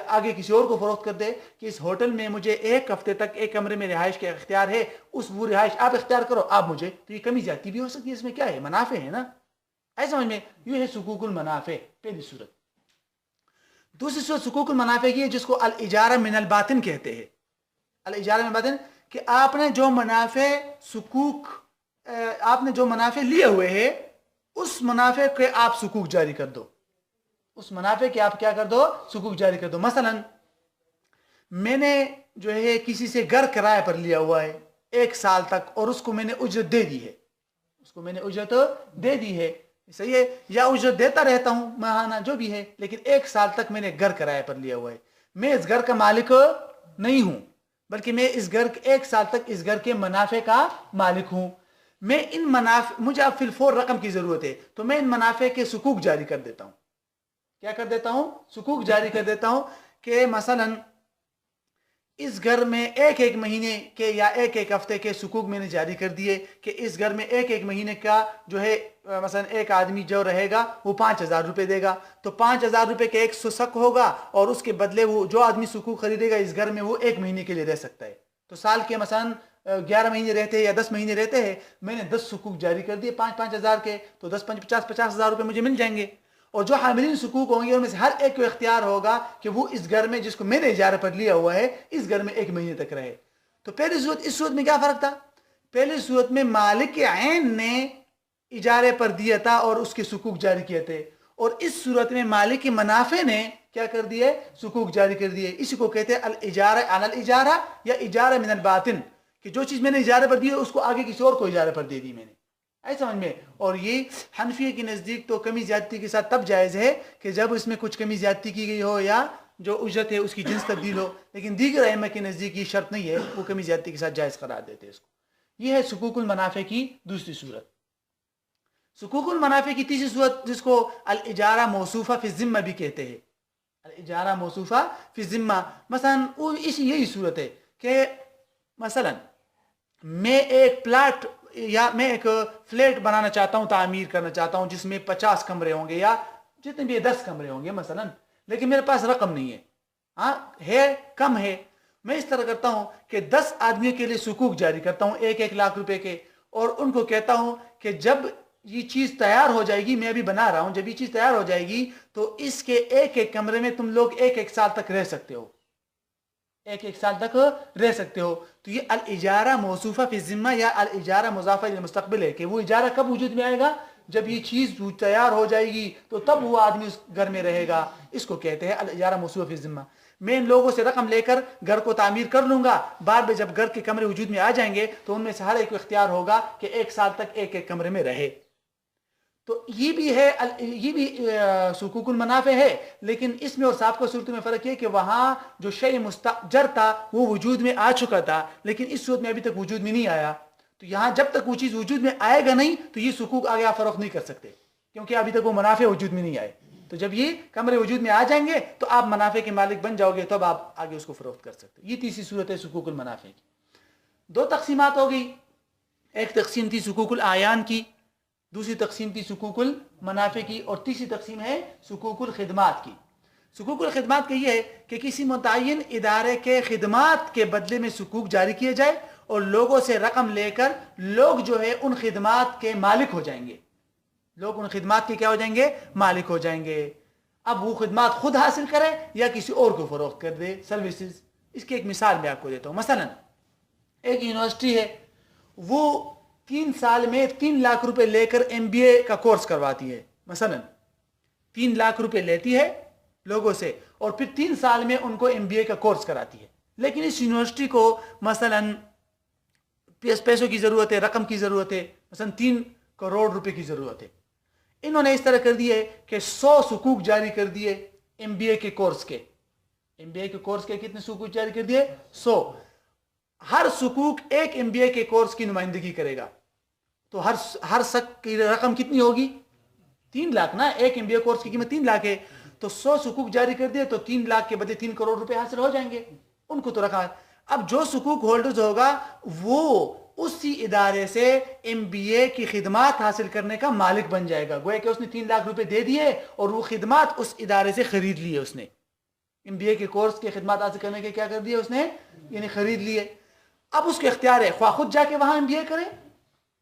S1: آگے کسی اور کو فروخت کر دے کہ اس ہوٹل میں مجھے 1 ہفتے تک ایک کمرے میں رہائش کا اختیار ہے، وہ رہائش آپ اختیار کرو، آپ مجھے. تو یہ کمی زیادتی بھی ہو سکتی ہے، اس میں کیا ہے؟ منافع ہے نا. ایسا سمجھ میں؟ یہ ہے حقوق المنافع، پہلی صورت. دوسری صورت حقوق المنافع کی ہے جس کو الاجارہ من الباطن کہتے ہیں. الاجارہ من الباطن کہ آپ نے جو منافع لیے ہوئے ہیں اس منافع کے آپ سکوک جاری کر دو، اس منافع کے آپ کیا کر دو، سکوک جاری کر دو. مثلا میں نے جو ہے کسی سے گھر کرایہ پر لیا ہوا ہے 1 سال تک، اور اس کو میں نے اجرت دے دی ہے، اس کو میں نے اجرت دے دی ہے، صحیح ہے، یا اجرت دیتا رہتا ہوں ماہانہ جو بھی ہے، لیکن 1 سال تک میں نے گھر کرایہ پر لیا ہوا ہے. میں اس گھر کا مالک نہیں ہوں، بلکہ میں اس گھر 1 سال تک اس گھر کے منافع کا مالک ہوں. میں ان منافع، مجھے اب فی الفور رقم کی ضرورت ہے، تو میں ان منافع کے سکوک جاری کر دیتا ہوں. کیا کر دیتا ہوں؟ سکوک جاری کر دیتا ہوں. کہ مثلا اس گھر میں 1 مہینے کے یا 1 ہفتے کے سکوک میں نے جاری کر دیے کہ اس گھر میں 1 مہینے کا جو ہے مثلا ایک آدمی جو رہے گا وہ 5,000 روپے دے گا، تو 5,000 روپے کے 1 سک ہوگا، اور اس کے بدلے وہ جو آدمی سکوک خریدے گا اس گھر میں وہ 1 مہینے کے لیے رہ سکتا ہے. تو سال کے مثلا 11 مہینے رہتے ہیں یا 10 مہینے رہتے ہیں، میں نے 10 سکوک جاری کر دیے 5,000 کے، تو 10 5 50,000 روپے مجھے مل جائیں گے. اور جو حاملین سکوک ہوں گے ان میں سے ہر ایک کو اختیار ہوگا کہ وہ اس گھر میں جس کو میں نے اجارہ پر لیا ہوا ہے اس گھر میں 1 مہینے تک رہے. تو پہلی صورت اس صورت میں کیا فرق تھا؟ پہلی صورت میں مالک عین نے اجارے پر دیا تھا اور اس کے سکوک جاری کیے تھے، اور اس صورت میں مالک منافع نے کیا کر دیے؟ سکوک جاری کر دیے. اسی کو کہتے ہیں الاجارہ علی الاجارہ یا اجارہ من الباطن، کہ جو چیز میں نے اجارے پر دی ہے اس کو آگے کسی اور کو اجارے پر دے دی میں نے. ایسا سمجھ میں. اور یہ حنفیہ کے نزدیک تو کمی زیادتی کے ساتھ تب جائز ہے کہ جب اس میں کچھ کمی زیادتی کی گئی ہو یا جو اجرت ہے اس کی جنس تبدیل ہو، لیکن دیگر ائمہ کے نزدیک یہ شرط نہیں ہے، وہ کمی زیادتی کے ساتھ جائز قرار دیتے ہیں اس کو. یہ ہے سکوک المنافع کی دوسری صورت. سکوک المنافع کی تیسری صورت جس کو الاجارہ موصوفہ فی الذمہ بھی کہتے ہیں. الاجارہ موصوفہ فی الذمہ مثلا یہی صورت ہے کہ مثلا میں ایک پلاٹ یا میں ایک فلیٹ بنانا چاہتا ہوں، تعمیر کرنا چاہتا ہوں جس میں 50 کمرے ہوں گے یا جتنے بھی 10 کمرے ہوں گے مثلا، لیکن میرے پاس رقم نہیں ہے، ہاں ہے کم ہے. میں اس طرح کرتا ہوں کہ 10 آدمیوں کے لیے سکوک جاری کرتا ہوں 1 لاکھ روپے کے، اور ان کو کہتا ہوں کہ جب یہ چیز تیار ہو جائے گی، میں ابھی بنا رہا ہوں، جب یہ چیز تیار ہو جائے گی تو اس کے 1 کمرے میں تم لوگ 1 سال تک رہ سکتے ہو، 1 سال تک رہ سکتے ہو. تو یہ الاجارہ موصوفہ فی الذمہ یا الاجارہ مضافہ للمستقبل ہے کہ وہ اجارہ کب وجود میں آئے گا؟ جب یہ چیز تیار ہو جائے گی تو تب وہ آدمی اس گھر میں رہے گا. اس کو کہتے ہیں الاجارہ موصوفہ فی الذمہ. میں ان لوگوں سے رقم لے کر گھر کو تعمیر کر لوں گا، بعد میں جب گھر کے کمرے وجود میں آ جائیں گے تو ان میں سے ہر ایک کو اختیار ہوگا کہ 1 سال تک 1 کمرے میں رہے. تو یہ بھی ہے، یہ بھی سکوک المنافع ہے، لیکن اس میں اور سابقہ صورت میں فرق ہے کہ وہاں جو شیء مستأجر تھا وہ وجود میں آ چکا تھا، لیکن اس صورت میں ابھی تک وجود میں نہیں آیا. تو یہاں جب تک وہ چیز وجود میں آئے گا نہیں تو یہ سکوک آگے آپ فروخت نہیں کر سکتے، کیونکہ ابھی تک وہ منافع وجود میں نہیں آئے. تو جب یہ کمرے وجود میں آ جائیں گے تو آپ منافع کے مالک بن جاؤ گے، تب آپ آگے اس کو فروخت کر سکتے. یہ تیسری صورت ہے سکوک المنافع کی. 2 تقسیمات ہو گئی. ایک تقسیم تھی سکوک الاعیان کی، دوسری تقسیم تھی سکوک المنافع کی، اور تیسری تقسیم ہے سکوک الخدمات کی. سکوک الخدمات کا یہ ہے کہ کسی متعین ادارے کے خدمات کے بدلے میں سکوک جاری کیے جائے اور لوگوں سے رقم لے کر لوگ جو ہے ان خدمات کے مالک ہو جائیں گے، لوگ ان خدمات کے کیا ہو جائیں گے؟ مالک ہو جائیں گے. اب وہ خدمات خود حاصل کرے یا کسی اور کو فروخت کر دے، سروسز. اس کی ایک مثال میں آپ کو دیتا ہوں. مثلا ایک یونیورسٹی ہے، وہ 3 سال میں 3 لاکھ روپے لے کر MBA کا کورس کرواتی ہے. مثلا 3 لاکھ روپے لیتی ہے لوگوں سے اور پھر 3 سال میں ان کو MBA کا کورس کراتی ہے. لیکن اس یونیورسٹی کو مثلا پیسوں کی ضرورت ہے، رقم کی ضرورت ہے، مثلا 3 کروڑ روپے کی ضرورت ہے. انہوں نے اس طرح کر دی ہے کہ 100 سکوک جاری کر دیے MBA کے کورس کے. MBA کے کورس کے کتنے سکوک جاری کر دیے؟ 100. ہر سکوک 1 MBA کے کورس کی نمائندگی کرے گا. تو ہر سک کی رقم کتنی ہوگی؟ 3 لاکھ نا. 1 MBA کورس کی قیمت 3 لاکھ ہے، تو 100 سکوک جاری کر دیے تو 3 لاکھ کے بدلے 3 کروڑ روپے حاصل ہو جائیں گے. ان کو تو رکھا. اب جو سکوک ہولڈرز ہوگا وہ اسی ادارے سے MBA کی خدمات حاصل کرنے کا مالک بن جائے گا. گویا کہ اس نے 3 لاکھ روپے دے دیے اور وہ خدمات اس ادارے سے خرید لیے. اس نے MBA کے کورس کے خدمات حاصل کرنے کے کیا کر دیے؟ اس نے یعنی خرید لیے. اب اس کے اختیار ہے خواہ خود جا کے وہاں MBA کرے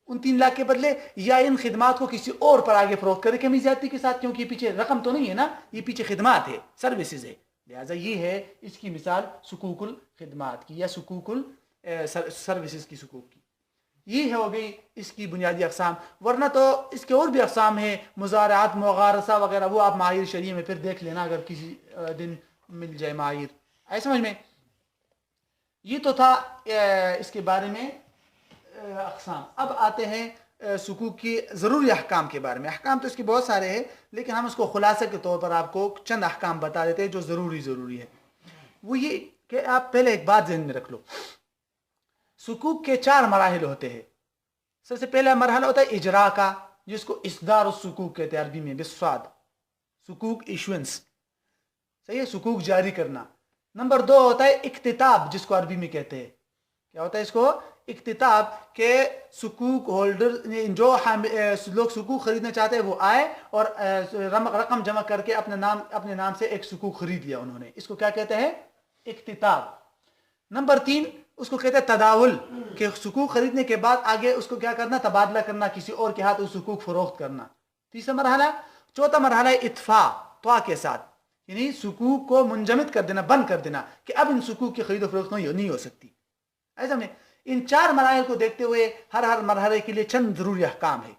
S1: ان 3 لاکھ کے بدلے، یا ان خدمات کو کسی اور پر آگے فروخت کرے کمی زیادتی کے ساتھ، کیونکہ یہ پیچھے رقم تو نہیں ہے نا، یہ پیچھے خدمات ہے، سروسز ہے. لہٰذا یہ ہے اس کی مثال سکوک الخدمات کی یا سکوک سروسز کی سکوک کی. یہ ہو گئی اس کی بنیادی اقسام. ورنہ تو اس کے اور بھی اقسام ہیں، مزارعات، مغارسہ وغیرہ، وہ آپ معایر شریعہ میں پھر دیکھ لینا اگر کسی دن مل جائے معایر. آئے سمجھ میں؟ یہ تو تھا اس کے بارے میں اقسام. اب آتے ہیں سکوک کی ضروری احکام کے بارے میں. احکام تو اس کے بہت سارے ہیں، لیکن ہم اس کو خلاصہ کے طور پر آپ کو چند احکام بتا دیتے ہیں جو ضروری ہے. وہ یہ کہ آپ پہلے ایک بات ذہن میں رکھ لو، سکوک کے 4 مراحل ہوتے ہیں. سب سے پہلا مرحلہ ہوتا ہے اجراء کا، جس کو اصدار السکوک کہتے ہیں عربی میں بالصاد، سکوک ایشوینس. صحیح ہے، سکوک جاری کرنا. نمبر 2 ہوتا ہے اکتتاب، جس کو عربی میں کہتے ہیں. کیا ہوتا ہے اس کو؟ اکتتاب. کہ سکوک ہولڈر جو لوگ سکوک خریدنا چاہتے ہیں وہ آئے اور رقم جمع کر کے اپنے نام سے ایک سکوک خرید لیا انہوں نے. اس کو کیا کہتے ہیں؟ اکتتاب. نمبر 3 اس کو کہتے ہیں تداول، کہ سکوک خریدنے کے بعد آگے اس کو کیا کرنا؟ تبادلہ کرنا، کسی اور کے ہاتھ اس سکوک فروخت کرنا. تیسرا مرحلہ. چوتھا مرحلہ ہے اطفاء، طوا کے ساتھ، یعنی سکوک کو منجمد کر دینا، بند کر دینا، کہ اب ان سکوک کی خرید و فروخت نہیں ہو سکتی. ایسا میں ان 4 مراحل کو دیکھتے ہوئے ہر مرحلے کے لیے چند ضروری احکام ہے.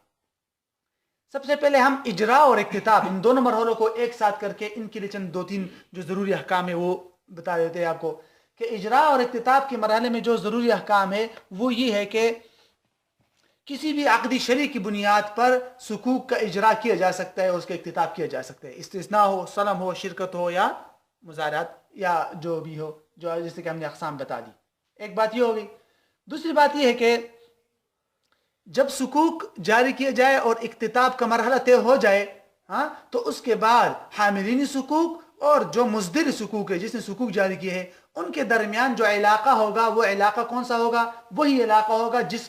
S1: سب سے پہلے ہم اجراء اور اکتتاب، ان دونوں مرحلوں کو ایک ساتھ کر کے ان کے لیے چند 2-3 جو ضروری احکام ہے وہ بتا دیتے ہیں آپ کو. کہ اجراء اور اکتتاب کے مرحلے میں جو ضروری احکام ہے وہ یہ ہے کہ کسی بھی عقدی شرع کی بنیاد پر سکوک کا اجراء کیا جا سکتا ہے اور اس کا اکتتاب کیا جا سکتا ہے. استثناء ہو، سلم ہو، شرکت ہو، یا مزارعات، یا جو بھی ہو، جو جیسے کہ ہم نے اقسام بتا دی. ایک بات یہ ہوگی. دوسری بات یہ ہے کہ جب سکوک جاری کیا جائے اور اکتتاب کا مرحلہ طے ہو جائے، تو اس کے بعد حاملین سکوک اور جو مصدر سکوک ہے، جس نے سکوک جاری کیے ہیں، ان کے درمیان جو علاقہ ہوگا وہ علاقہ کون سا ہوگا؟ وہی علاقہ ہوگا جس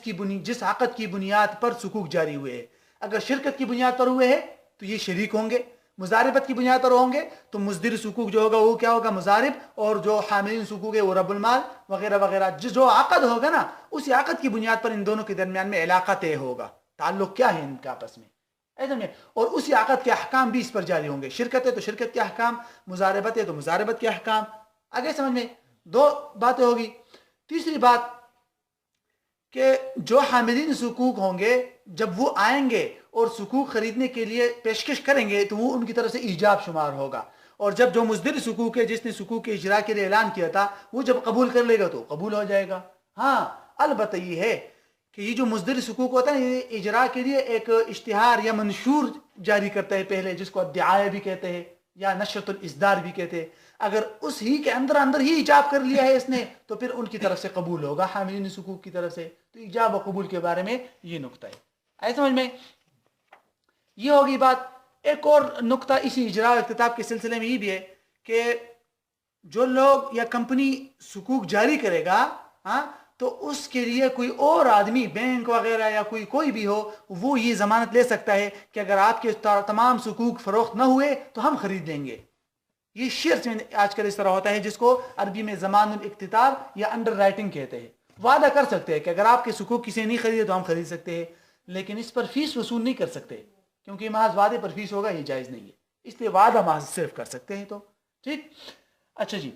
S1: عقد کی بنیاد پر سکوک جاری ہوئے ہیں. اگر شرکت کی بنیاد پر ہوئے ہیں تو یہ شریک ہوں گے. مضاربت کی بنیاد پر ہوں گے تو مصدر سکوک جو ہوگا وہ کیا ہوگا؟ مضارب. اور جو حاملین سکوک ہے وہ رب المال وغیرہ وغیرہ. جو عقد ہوگا نا، اسی عقد کی بنیاد پر ان دونوں کے درمیان میں علاقہ طے ہوگا، تعلق کیا ہے ان کے آپس میں. اور اسی عقد کے احکام بھی اس پر جاری ہوں گے. شرکت ہے تو شرکت کے احکام، مضاربت ہے تو مضاربت کے احکام. آگے سمجھ میں 2 باتیں ہوگی. تیسری بات کہ جو حاملین سکوک ہوں گے جب وہ آئیں گے اور سکوک خریدنے کے لیے پیشکش کریں گے تو وہ ان کی طرف سے ایجاب شمار ہوگا. اور جب جو مصدر سکوک ہے، جس نے سکوک کے اجراء کے لیے اعلان کیا تھا، وہ جب قبول کر لے گا تو قبول ہو جائے گا. ہاں البتہ یہ ہے کہ یہ جو مصدر سکوک ہوتا ہے یہ اجراء کے لیے ایک اشتہار یا منشور جاری کرتا ہے پہلے، جس کو الدعایہ بھی کہتے ہیں یا نشرۃ الاصدار بھی کہتے ہیں. اگر اس ہی کے اندر ہی ایجاب کر لیا ہے اس نے تو پھر ان کی طرف سے قبول ہوگا، حاملین سکوک کی طرف سے. تو ایجاب و قبول کے بارے میں یہ نقطہ ہے. آئے سمجھ میں؟ یہ ہوگی بات. ایک اور نقطہ اسی اجراء و اکتتاب کے سلسلے میں یہ بھی ہے کہ جو لوگ یا کمپنی سکوک جاری کرے گا، تو اس کے لیے کوئی اور آدمی، بینک وغیرہ یا کوئی بھی ہو، وہ یہ ضمانت لے سکتا ہے کہ اگر آپ کے تمام سکوک فروخت نہ ہوئے تو ہم خرید لیں گے. یہ شیئرز میں آج کل اس طرح ہوتا ہے، جس کو عربی میں ضمان الاکتتاب یا انڈر رائٹنگ کہتے ہیں. وعدہ کر سکتے ہیں کہ اگر آپ کے سکوک کسی نے نہیں خریدے تو ہم خرید سکتے ہیں، لیکن اس پر فیس وصول نہیں کر سکتے، کیونکہ محض وعدے پر فیس ہوگا یہ جائز نہیں ہے. اس لیے وعدہ محض صرف کر سکتے ہیں. تو ٹھیک. اچھا جی،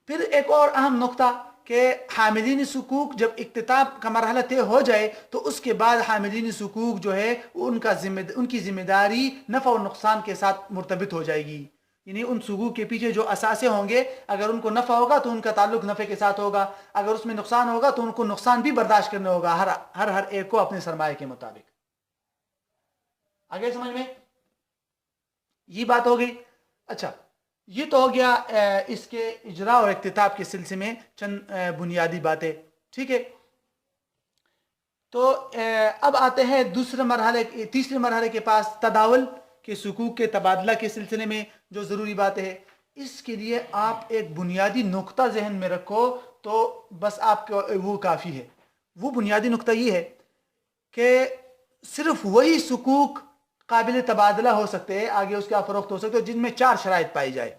S1: پھر ایک اور اہم نقطہ کہ حاملین سکوک جب اکتتاب کا مرحلہ طے ہو جائے تو اس کے بعد حاملین سکوک جو ہے ان کی ذمہ داری نفع و نقصان کے ساتھ مرتبط ہو جائے گی. یعنی ان سکوک کے پیچھے جو اثاثے ہوں گے، اگر ان کو نفع ہوگا تو ان کا تعلق نفع کے ساتھ ہوگا، اگر اس میں نقصان ہوگا تو ان کو نقصان بھی برداشت کرنا ہوگا، ہر ایک کو اپنے سرمایہ کے مطابق. آگے سمجھ میں یہ بات ہو گئی. اچھا، یہ تو ہو گیا اس کے اجراء اور اکتتاب کے سلسلے میں چند بنیادی باتیں. ٹھیک ہے. تو اب آتے ہیں تیسرے مرحلے کے پاس، تداول کے سکوک کے تبادلہ کے سلسلے میں جو ضروری باتیں ہیں. اس کے لیے آپ ایک بنیادی نقطہ ذہن میں رکھو تو بس آپ کو وہ کافی ہے. وہ بنیادی نقطہ یہ ہے کہ صرف وہی سکوک قابل تبادلہ ہو سکتے ہیں، آگے اس کا فروخت ہو سکتے ہیں، جن میں 4 شرائط پائی جائے.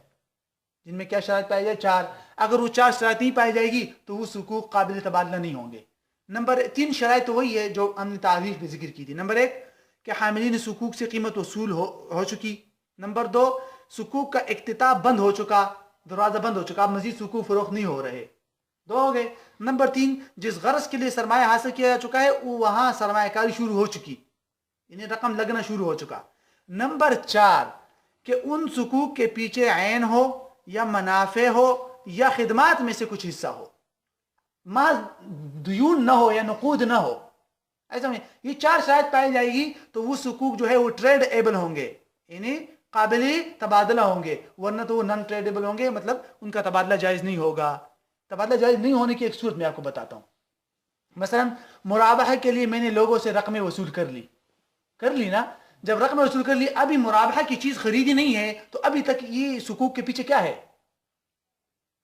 S1: جن میں کیا شرائط پائی جائے؟ 4. اگر وہ 4 شرائط نہیں پائی جائے گی تو وہ سکوک قابل تبادلہ نہیں ہوں گے. نمبر 3 شرائط تو وہی ہے جو ہم نے تعریف میں ذکر کی تھی. نمبر 1 کہ حاملین سکوک سے قیمت وصول ہو چکی. نمبر 2 سکوک کا اکتتاب بند ہو چکا، دروازہ بند ہو چکا، اب مزید سکوک فروخت نہیں ہو رہے. دو ہو گئے. نمبر 3 جس غرض کے لیے سرمایہ حاصل کیا جا چکا ہے وہاں سرمایہ کاری شروع ہو چکی, یعنی رقم لگنا شروع ہو چکا. نمبر 4 کہ ان حقوق کے پیچھے عین ہو یا منافع ہو یا خدمات میں سے کچھ حصہ ہو, محض دیون نہ ہو یا نقود نہ ہو. ایسا میں یہ 4 شرائط پائی جائے گی تو وہ حقوق جو ہے وہ ٹریڈ ایبل ہوں گے, یعنی قابل تبادلہ ہوں گے, ورنہ تو وہ نان ٹریڈیبل ہوں گے, مطلب ان کا تبادلہ جائز نہیں ہوگا. تبادلہ جائز نہیں ہونے کی ایک صورت میں آپ کو بتاتا ہوں. مثلا مرابحہ کے لیے میں نے لوگوں سے رقمیں وصول کر لی نا. جب رقم وصول کر لی, ابھی مرابحہ کی چیز خریدی نہیں ہے, تو ابھی تک یہ حقوق کے پیچھے کیا ہے؟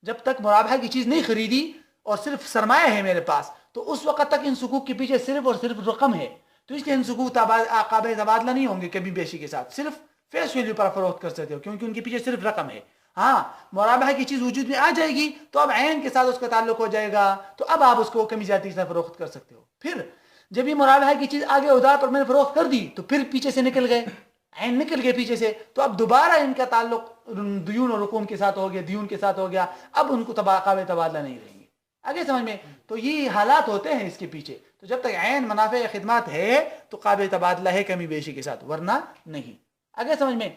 S1: جب تک مرابحہ کی چیز نہیں خریدی اور صرف سرمایہ ہے میرے پاس, تو اس وقت تک ان حقوق کے پیچھے صرف اور صرف رقم ہے. تو اس لیے ان حقوق قابل تبادلہ نہیں ہوں گے کبھی بیشی کے ساتھ, صرف فیس ویلیو پر فروخت کر سکتے ہو کیونکہ ان کے پیچھے صرف رقم ہے. ہاں مرابحہ کی چیز وجود میں آ جائے گی تو اب عین کے ساتھ اس کا تعلق ہو جائے گا, تو اب آپ اس کو کمی زیادتی کے ساتھ فروخت کر سکتے ہو. پھر جب یہ مرابحہ کی چیز آگے ادھار پر میں نے فروخت کر دی تو پھر پیچھے سے نکل گئے, عین نکل گئے پیچھے سے, تو اب دوبارہ ان کا تعلق دیون اور رقوم کے ساتھ ہو گیا, دیون کے ساتھ ہو گیا, اب ان کو قابل تبادلہ نہیں رہیں گے. آگے سمجھ میں؟ تو یہ حالات ہوتے ہیں اس کے پیچھے. تو جب تک عین منافع یا خدمات ہے تو قابل تبادلہ ہے کمی بیشی کے ساتھ, ورنہ نہیں. آگے سمجھ میں؟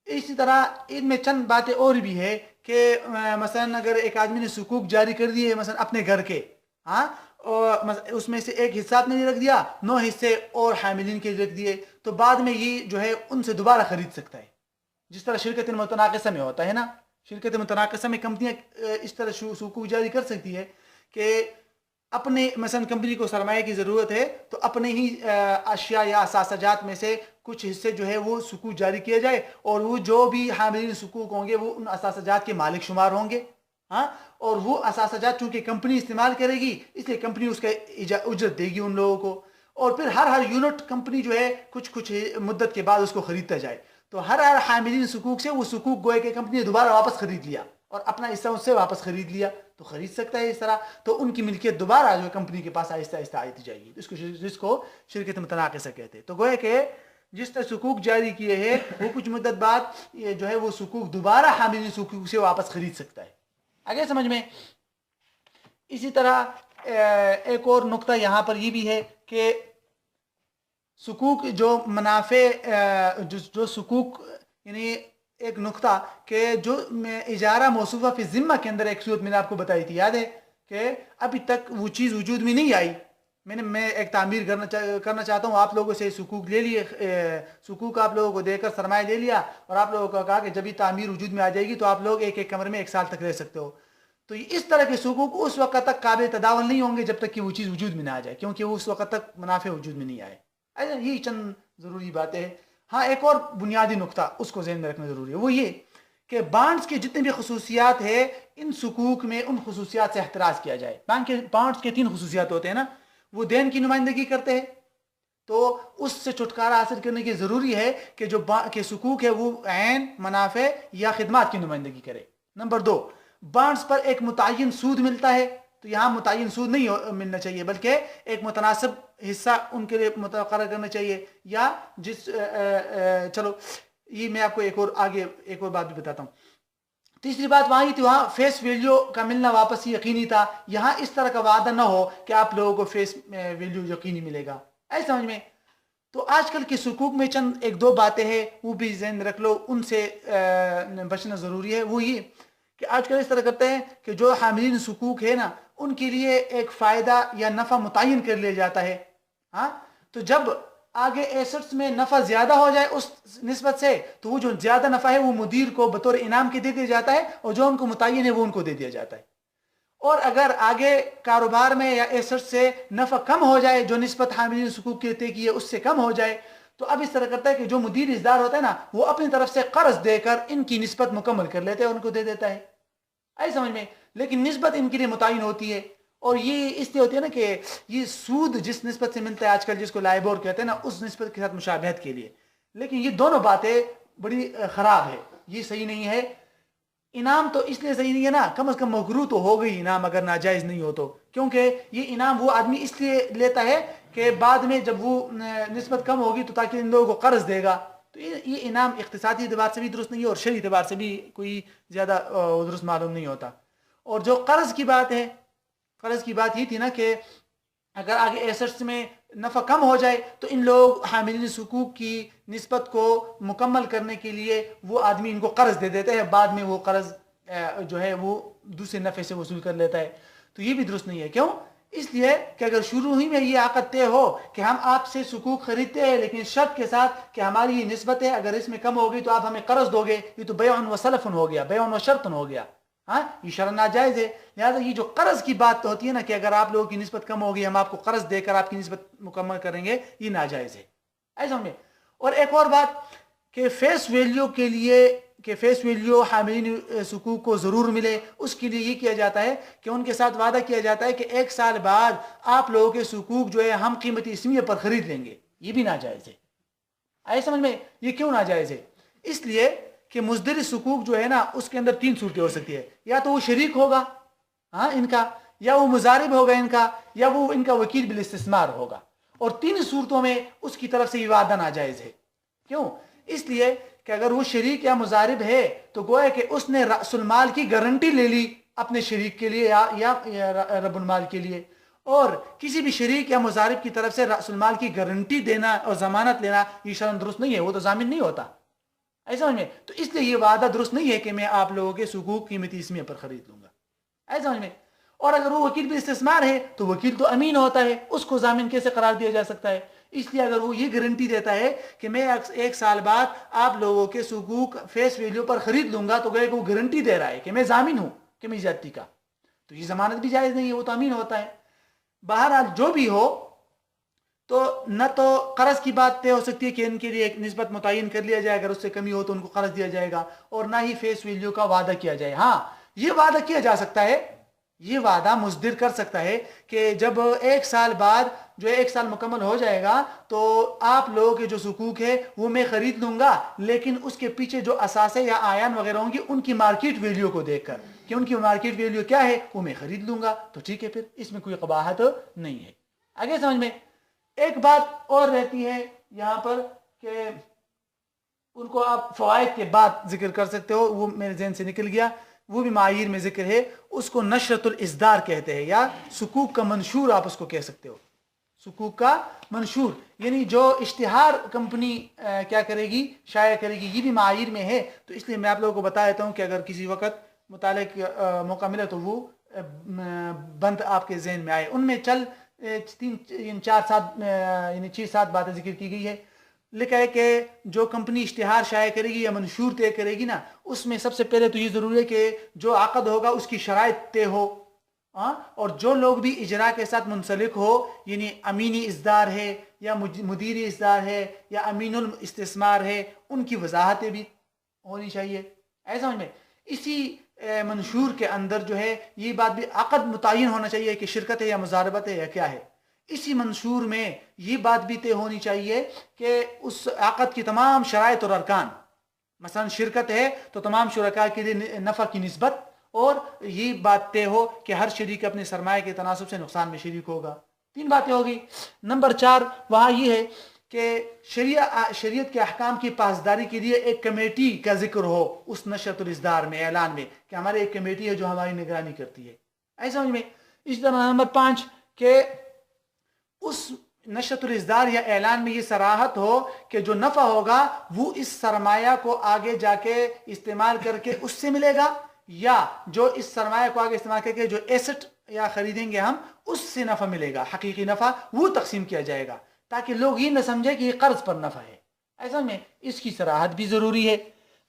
S1: اسی طرح ان میں چند باتیں اور بھی ہے کہ مثلا اگر ایک آدمی نے حقوق جاری کر دیے مثلا اپنے گھر کے, ہاں, اور اس میں سے ایک حصہ آپ نے رکھ دیا, 9 حصے اور حاملین کے رکھ دیے, تو بعد میں یہ جو ہے ان سے دوبارہ خرید سکتا ہے. جس طرح شرکت متناقصہ میں ہوتا ہے نا, شرکت متناقصہ میں کمپنیاں اس طرح حقوق جاری کر سکتی ہے کہ اپنے مثلا کمپنی کو سرمایہ کی ضرورت ہے تو اپنے ہی اشیاء یا اثاثجات میں سے کچھ حصے جو ہے وہ حقوق جاری کیا جائے, اور وہ جو بھی حاملین حقوق ہوں گے وہ ان اثاثجات کے مالک شمار ہوں گے. ہاں, اور وہ اثاثجات چونکہ کمپنی استعمال کرے گی اس لیے کمپنی اس کا اجرت دے گی ان لوگوں کو, اور پھر ہر یونٹ کمپنی جو ہے کچھ مدت کے بعد اس کو خریدتا جائے. تو ہر حاملین حقوق سے وہ حقوق گوئے کہ کمپنی نے دوبارہ واپس خرید لیا اور اپنا حصہ اس سے واپس خرید لیا, تو خرید سکتا ہے اس طرح. تو ان کی ملکیت دوبارہ جو کمپنی کے پاس آہستہ آہستہ آتی جائے گی, جس کو شرکت متناقصہ کہتے ہیں. تو گویا کہ جس طرح حقوق جاری کیے ہیں وہ کچھ مدت بعد یہ جو ہے وہ حقوق دوبارہ حاملین حقوق سے واپس خرید سکتا ہے. آگے سمجھ میں؟ اسی طرح ایک اور نقطہ یہاں پر یہ بھی ہے کہ حقوق جو منافع جو حقوق, یعنی ایک نقطہ کہ جو اجارہ موصوفہ فی ذمہ کے اندر ایک صورت میں نے آپ کو بتائی تھی, یاد ہے کہ ابھی تک وہ چیز وجود میں نہیں آئی. میں ایک تعمیر کرنا چاہتا ہوں, آپ لوگوں سے حقوق لے لیے, حقوق آپ لوگوں کو دے کر سرمایہ لے لیا, اور آپ لوگوں کو کہا کہ جب یہ تعمیر وجود میں آ جائے گی تو آپ لوگ ایک کمرے میں 1 سال تک رہ سکتے ہو. تو اس طرح کے حقوق اس وقت تک قابل تداول نہیں ہوں گے جب تک کہ وہ چیز وجود میں نہ آ جائے, کیونکہ وہ اس وقت تک منافع وجود میں نہیں آئے. ایسا یہ چند ضروری باتیں ہیں. ہاں, ایک اور بنیادی نقطہ اس کو ذہن میں رکھنا ضروری ہے, وہ یہ کہ بانڈز کے جتنے بھی خصوصیات ہیں ان حقوق میں ان خصوصیات سے احتراز کیا جائے. بانڈز کے 3 خصوصیات ہوتے ہیں نا, وہ دین کی نمائندگی کرتے ہیں, تو اس سے چھٹکارا حاصل کرنے کی ضروری ہے کہ جو حقوق ہے وہ عین, منافع یا خدمات کی نمائندگی کرے. نمبر 2, بانڈز پر ایک متعین سود ملتا ہے, تو یہاں متعین سود نہیں ملنا چاہیے بلکہ ایک متناسب حصہ ان کے لیے متقرر کرنا چاہیے, یا چلو یہ میں آپ کو ایک اور بات بھی بتاتا ہوں. تیسری بات وہاں تھی, وہاں فیس ویلیو کا ملنا واپس یقینی تھا. یہاں اس طرح کا وعدہ نہ ہو کہ آپ لوگوں کو فیس ویلیو یقینی ملے گا. ایسا سمجھ میں؟ تو آج کل کے حقوق میں چند 1-2 باتیں ہیں وہ بھی ذہن میں رکھ لو, ان سے بچنا ضروری ہے. وہ یہ کہ آج کل اس طرح کرتے ہیں کہ جو حاملین حقوق ہے نا ان کے لیے ایک فائدہ یا نفع متعین کر لیا جاتا ہے. ہاں, تو جب آگے ایسٹس میں نفع زیادہ ہو جائے اس نسبت سے, تو وہ جو زیادہ نفع ہے وہ مدیر کو بطور انعام کے دے دیا جاتا ہے, اور جو ان کو متعین ہے وہ ان کو دے دیا جاتا ہے. اور اگر آگے کاروبار میں یا ایسٹ سے نفع کم ہو جائے جو نسبت حاملین حقوق کے طے کی ہے اس سے کم ہو جائے, تو اب اس طرح کرتا ہے کہ جو مدیر اصدار ہوتا ہے نا وہ اپنی طرف سے قرض دے کر ان کی نسبت مکمل کر لیتے ہیں, ان کو دے دیتا ہے. آئی سمجھ میں؟ لیکن نسبت ان کے لیے متعین ہوتی ہے, اور یہ اس لیے ہوتی ہے نا کہ یہ سود جس نسبت سے ملتا ہے آج کل جس کو لائبور کہتے ہیں نا اس نسبت کے ساتھ مشابہت کے لیے. لیکن یہ دونوں باتیں بڑی خراب ہے, یہ صحیح نہیں ہے. انعام تو اس لیے صحیح نہیں ہے نا, کم از کم مغرو تو ہو گئی انعام اگر ناجائز نہیں ہو تو, کیونکہ یہ انعام وہ آدمی اس لیے لیتا ہے کہ بعد میں جب وہ نسبت کم ہوگی تو تاکہ ان لوگوں کو قرض دے گا. تو یہ انعام اقتصادی اعتبار سے بھی درست نہیں ہے اور شرعی اعتبار سے بھی کوئی زیادہ درست معلوم نہیں ہوتا. اور جو قرض کی بات ہے، قرض کی بات یہ تھی نا کہ اگر آگے ایسٹس میں نفع کم ہو جائے تو ان لوگ حاملین حقوق کی نسبت کو مکمل کرنے کے لیے وہ آدمی ان کو قرض دے دیتے ہیں، بعد میں وہ قرض جو ہے وہ دوسرے نفع سے وصول کر لیتا ہے. تو یہ بھی درست نہیں ہے. کیوں؟ اس لیے کہ اگر شروع ہی میں یہ عقد طے ہو کہ ہم آپ سے حقوق خریدتے ہیں لیکن شرط کے ساتھ کہ ہماری یہ نسبت ہے، اگر اس میں کم ہوگی تو آپ ہمیں قرض دو گے، یہ تو بیع و سلف ہو گیا، بیع و شرط ہو گیا. ہاں، یہ شرعاً ناجائز ہے. لہٰذا یہ جو قرض کی بات ہوتی ہے نا کہ اگر آپ لوگوں کی نسبت کم ہوگی ہم آپ کو قرض دے کر آپ کی نسبت مکمل کریں گے، یہ ناجائز ہے. ایسا میں اور ایک اور بات کہ فیس ویلیو کے لیے، کہ فیس ویلیو حاملین حقوق کو ضرور ملے، اس کے لیے یہ کیا جاتا ہے کہ ان کے ساتھ وعدہ کیا جاتا ہے کہ 1 سال بعد آپ لوگوں کے حقوق جو ہے ہم قیمتی اسمیہ پر خرید لیں گے. یہ بھی ناجائز ہے. آئے سمجھ میں؟ یہ کیوں ناجائز ہے؟ اس لیے کہ مزدر حقوق جو ہے نا اس کے اندر 3 صورتیں ہو سکتی ہے. یا تو وہ شریک ہوگا ہاں ان کا، یا وہ مضارب ہوگا ان کا، یا وہ ان کا وکیل بالاستثمار ہوگا. اور 3 صورتوں میں اس کی طرف سے یہ وعدہ ناجائز ہے. کیوں؟ اس لیے کہ اگر وہ شریک یا مضارب ہے تو گویا کہ اس نے رأس المال کی گارنٹی لے لی اپنے شریک کے لیے یا رب المال کے لیے، اور کسی بھی شریک یا مضارب کی طرف سے رأس المال کی گارنٹی دینا اور ضمانت لینا یہ شرعاً درست نہیں ہے. وہ تو ضامن نہیں ہوتا. ایسا سمجھ میں؟ تو اس لیے یہ وعدہ درست نہیں ہے کہ میں آپ لوگوں کے حقوق قیمتی اسمیہ پر خرید لوں گا. ایسا سمجھ میں؟ اور اگر وہ وکیل بھی استثمار ہے تو وکیل تو امین ہوتا ہے، اس کو ضامن کیسے قرار دیا جا سکتا ہے؟ اس لیے اگر وہ یہ گارنٹی دیتا ہے کہ میں 1 سال بعد آپ لوگوں کے حقوق فیس ویلیو پر خرید لوں گا، تو گویا کہ وہ گارنٹی دے رہا ہے کہ میں ضامن ہوں کہ میں زیادتی کا. تو یہ ضمانت بھی جائز نہیں ہے، وہ تو امین ہوتا ہے. بہرحال جو بھی ہو، تو نہ تو قرض کی بات طے ہو سکتی ہے کہ ان کے لیے ایک نسبت متعین کر لیا جائے، اگر اس سے کمی ہو تو ان کو قرض دیا جائے گا، اور نہ ہی فیس ویلیو کا وعدہ کیا جائے. ہاں، یہ وعدہ کیا جا سکتا ہے، یہ وعدہ مصدر کر سکتا ہے کہ جب 1 سال بعد جو 1 سال مکمل ہو جائے گا تو آپ لوگوں کے جو حقوق ہے وہ میں خرید لوں گا، لیکن اس کے پیچھے جو اثاثے یا آیان وغیرہ ہوں گی ان کی مارکیٹ ویلیو کو دیکھ کر کہ ان کی مارکیٹ ویلیو کیا ہے وہ میں خرید لوں گا. تو ٹھیک ہے، پھر اس میں کوئی قباحت نہیں ہے. آگے سمجھ میں ایک بات اور رہتی ہے یہاں پر کہ ان کو آپ فوائد کے بعد ذکر کر سکتے ہو، وہ میرے ذہن سے نکل گیا، وہ بھی معایر میں ذکر ہے. اس کو نشرۃ الاصدار کہتے ہیں، یا حقوق کا منشور آپ اس کو کہہ سکتے ہو. حقوق کا منشور یعنی جو اشتہار کمپنی کیا کرے گی، شائع کرے گی، یہ بھی معایر میں ہے. تو اس لیے میں آپ لوگوں کو بتا دیتا ہوں کہ اگر کسی وقت مطالعے کا موقع ملے تو وہ بند آپ کے ذہن میں آئے. ان میں 6-7 باتیں ذکر کی گئی ہے. لکھا ہے کہ جو کمپنی اشتہار شائع کرے گی یا منشور طے کرے گی نا، اس میں سب سے پہلے تو یہ ضروری ہے کہ جو عقد ہوگا اس کی شرائط طے ہو، اور جو لوگ بھی اجراء کے ساتھ منسلک ہو، یعنی امینی اصدار ہے یا مدیری اصدار ہے یا امین الاستثمار ہے، ان کی وضاحتیں بھی ہونی چاہیے. ایسا سمجھ میں اسی منشور کے اندر جو ہے یہ بات بھی عقد متعین ہونا چاہیے کہ شرکت ہے یا مضاربت ہے یا کیا ہے. اسی منشور میں یہ بات بھی طے ہونی چاہیے کہ اس عقد کی تمام شرائط اور ارکان، مثلا شرکت ہے تو تمام شرکاء کے لیے نفع کی نسبت، اور یہ بات طے ہو کہ ہر شریک اپنے سرمایہ کے تناسب سے نقصان میں شریک ہوگا. 3 باتیں ہوگی. نمبر 4 وہاں یہ ہے کہ شریعت کے احکام کی پاسداری کے لیے ایک کمیٹی کا ذکر ہو اس نشرۃ الاصدار میں، اعلان میں، کہ ہمارے ایک کمیٹی ہے جو ہماری نگرانی کرتی ہے. ایسا سمجھ میں. اسی طرح نمبر 5 کہ اس نشرۃ الاصدار یا اعلان میں یہ صراحت ہو کہ جو نفع ہوگا وہ اس سرمایہ کو آگے جا کے استعمال کر کے اس سے ملے گا، یا جو اس سرمایہ کو آگے استعمال کر کے جو ایسٹ یا خریدیں گے ہم اس سے نفع ملے گا، حقیقی نفع وہ تقسیم کیا جائے گا، تاکہ لوگ یہ نہ سمجھے کہ یہ قرض پر نفع ہے. ایسا میں اس کی صراحت بھی ضروری ہے.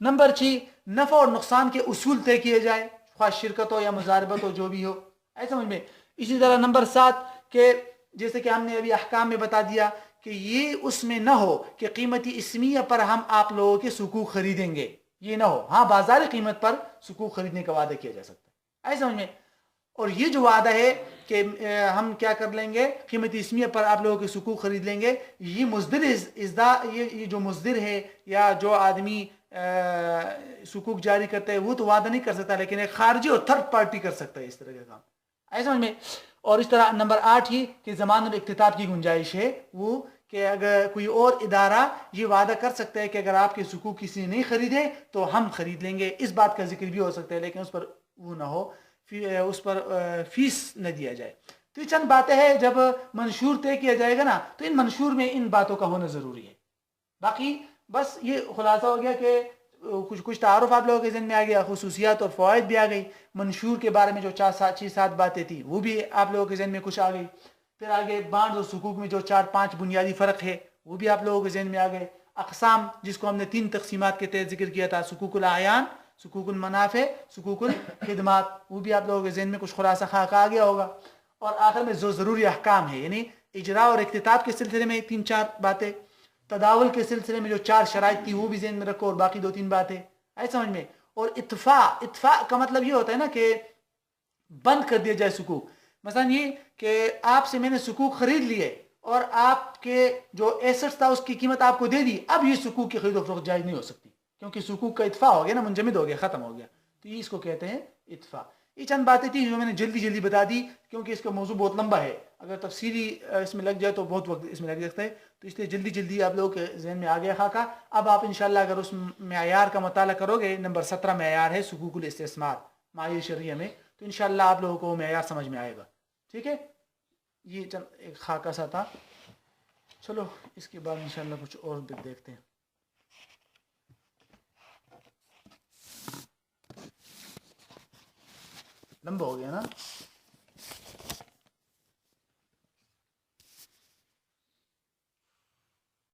S1: نمبر 6 نفع اور نقصان کے اصول طے کیے جائے، خواہ شرکت ہو یا مضاربت ہو، جو بھی ہو. ایسا میں اسی طرح نمبر 7 کہ جیسے کہ ہم نے ابھی احکام میں بتا دیا کہ یہ اس میں نہ ہو کہ قیمتی اسمیہ پر ہم آپ لوگوں کے حقوق خریدیں گے، یہ نہ ہو. ہاں، بازاری قیمت پر حقوق خریدنے کا وعدہ کیا جا سکتا ہے. ایسا سمجھ میں. اور یہ جو وعدہ ہے کہ ہم کیا کر لیں گے، قیمتی اسمیہ پر آپ لوگوں کے حقوق خرید لیں گے، یہ مصدر یہ جو مصدر ہے یا جو آدمی حقوق جاری کرتا ہے وہ تو وعدہ نہیں کر سکتا، لیکن ایک خارجی اور تھرڈ پارٹی کر سکتا ہے اس طرح کا کام. ایسا سمجھ میں. اور اس طرح نمبر 8 ہی کہ زمان الاکتتاب کی گنجائش ہے، وہ کہ اگر کوئی اور ادارہ یہ وعدہ کر سکتا ہے کہ اگر آپ کے حقوق کسی نے نہیں خریدے تو ہم خرید لیں گے. اس بات کا ذکر بھی ہو سکتا ہے، لیکن اس پر وہ نہ ہو اس پر فیس نہ دیا جائے. تو یہ چند باتیں ہیں. جب منشور طے کیا جائے گا نا تو ان منشور میں ان باتوں کا ہونا ضروری ہے. باقی بس یہ خلاصہ ہو گیا کہ کچھ تعارف آپ لوگوں کے ذہن میں آ گیا, خصوصیات اور فوائد بھی آ گئی. منشور کے بارے میں جو 6-7 باتیں تھیں وہ بھی آپ لوگوں کے ذہن میں کچھ آ گئی. پھر آگے بانڈ اور حقوق میں جو 4-5 بنیادی فرق ہے وہ بھی آپ لوگوں کے ذہن میں آ گئے. اقسام جس کو ہم نے 3 تقسیمات کے تحت ذکر کیا تھا, حقوق الاعیان, حقوق المنافع, حقوق الخدمات, وہ بھی آپ لوگوں کے ذہن میں کچھ خلاصہ خاکہ آ گیا ہوگا. اور آخر میں جو ضروری احکام ہے, یعنی اجراء اور اختتاب کے سلسلے میں 3-4 باتیں, تداول کے سلسلے میں جو 4 شرائط تھی وہ بھی ذہن میں رکھو, اور باقی 2-3 باتیں آئے سمجھ میں. اور اتفاع کا مطلب یہ ہوتا ہے نا کہ بند کر دیا جائے حقوق. مثلا یہ کہ آپ سے میں نے حقوق خرید لیے اور آپ کے جو ایسٹس تھا اس کی قیمت آپ کو دے دی, اب یہ حقوق کی خرید و فروخت جائز نہیں ہو سکتی, کیونکہ حقوق کا اتفاع ہو گیا نا, منجمد ہو گیا, ختم ہو گیا. تو یہ اس کو کہتے ہیں اتفاع. یہ چند باتیں تھیں جو میں نے جلدی بتا دی, کیونکہ اس کا موضوع بہت لمبا ہے, اگر تفصیلی اس میں لگ جائے تو بہت وقت اس میں لگ سکتا ہے. تو اس لیے جلدی آپ لوگوں کے ذہن میں آ گیا خاکہ. اب آپ انشاءاللہ اگر اس معیار کا مطالعہ کرو گے, نمبر 17 معیار ہے حقوق الاستثمار معاہدۂ شرعیہ میں, تو انشاءاللہ آپ لوگوں کو وہ معیار سمجھ میں آئے گا. ٹھیک ہے, یہ چند ایک خاکہ سا تھا. چلو اس کے بعد انشاءاللہ کچھ اور دیکھتے ہیں. لمبا ہو گیا نا.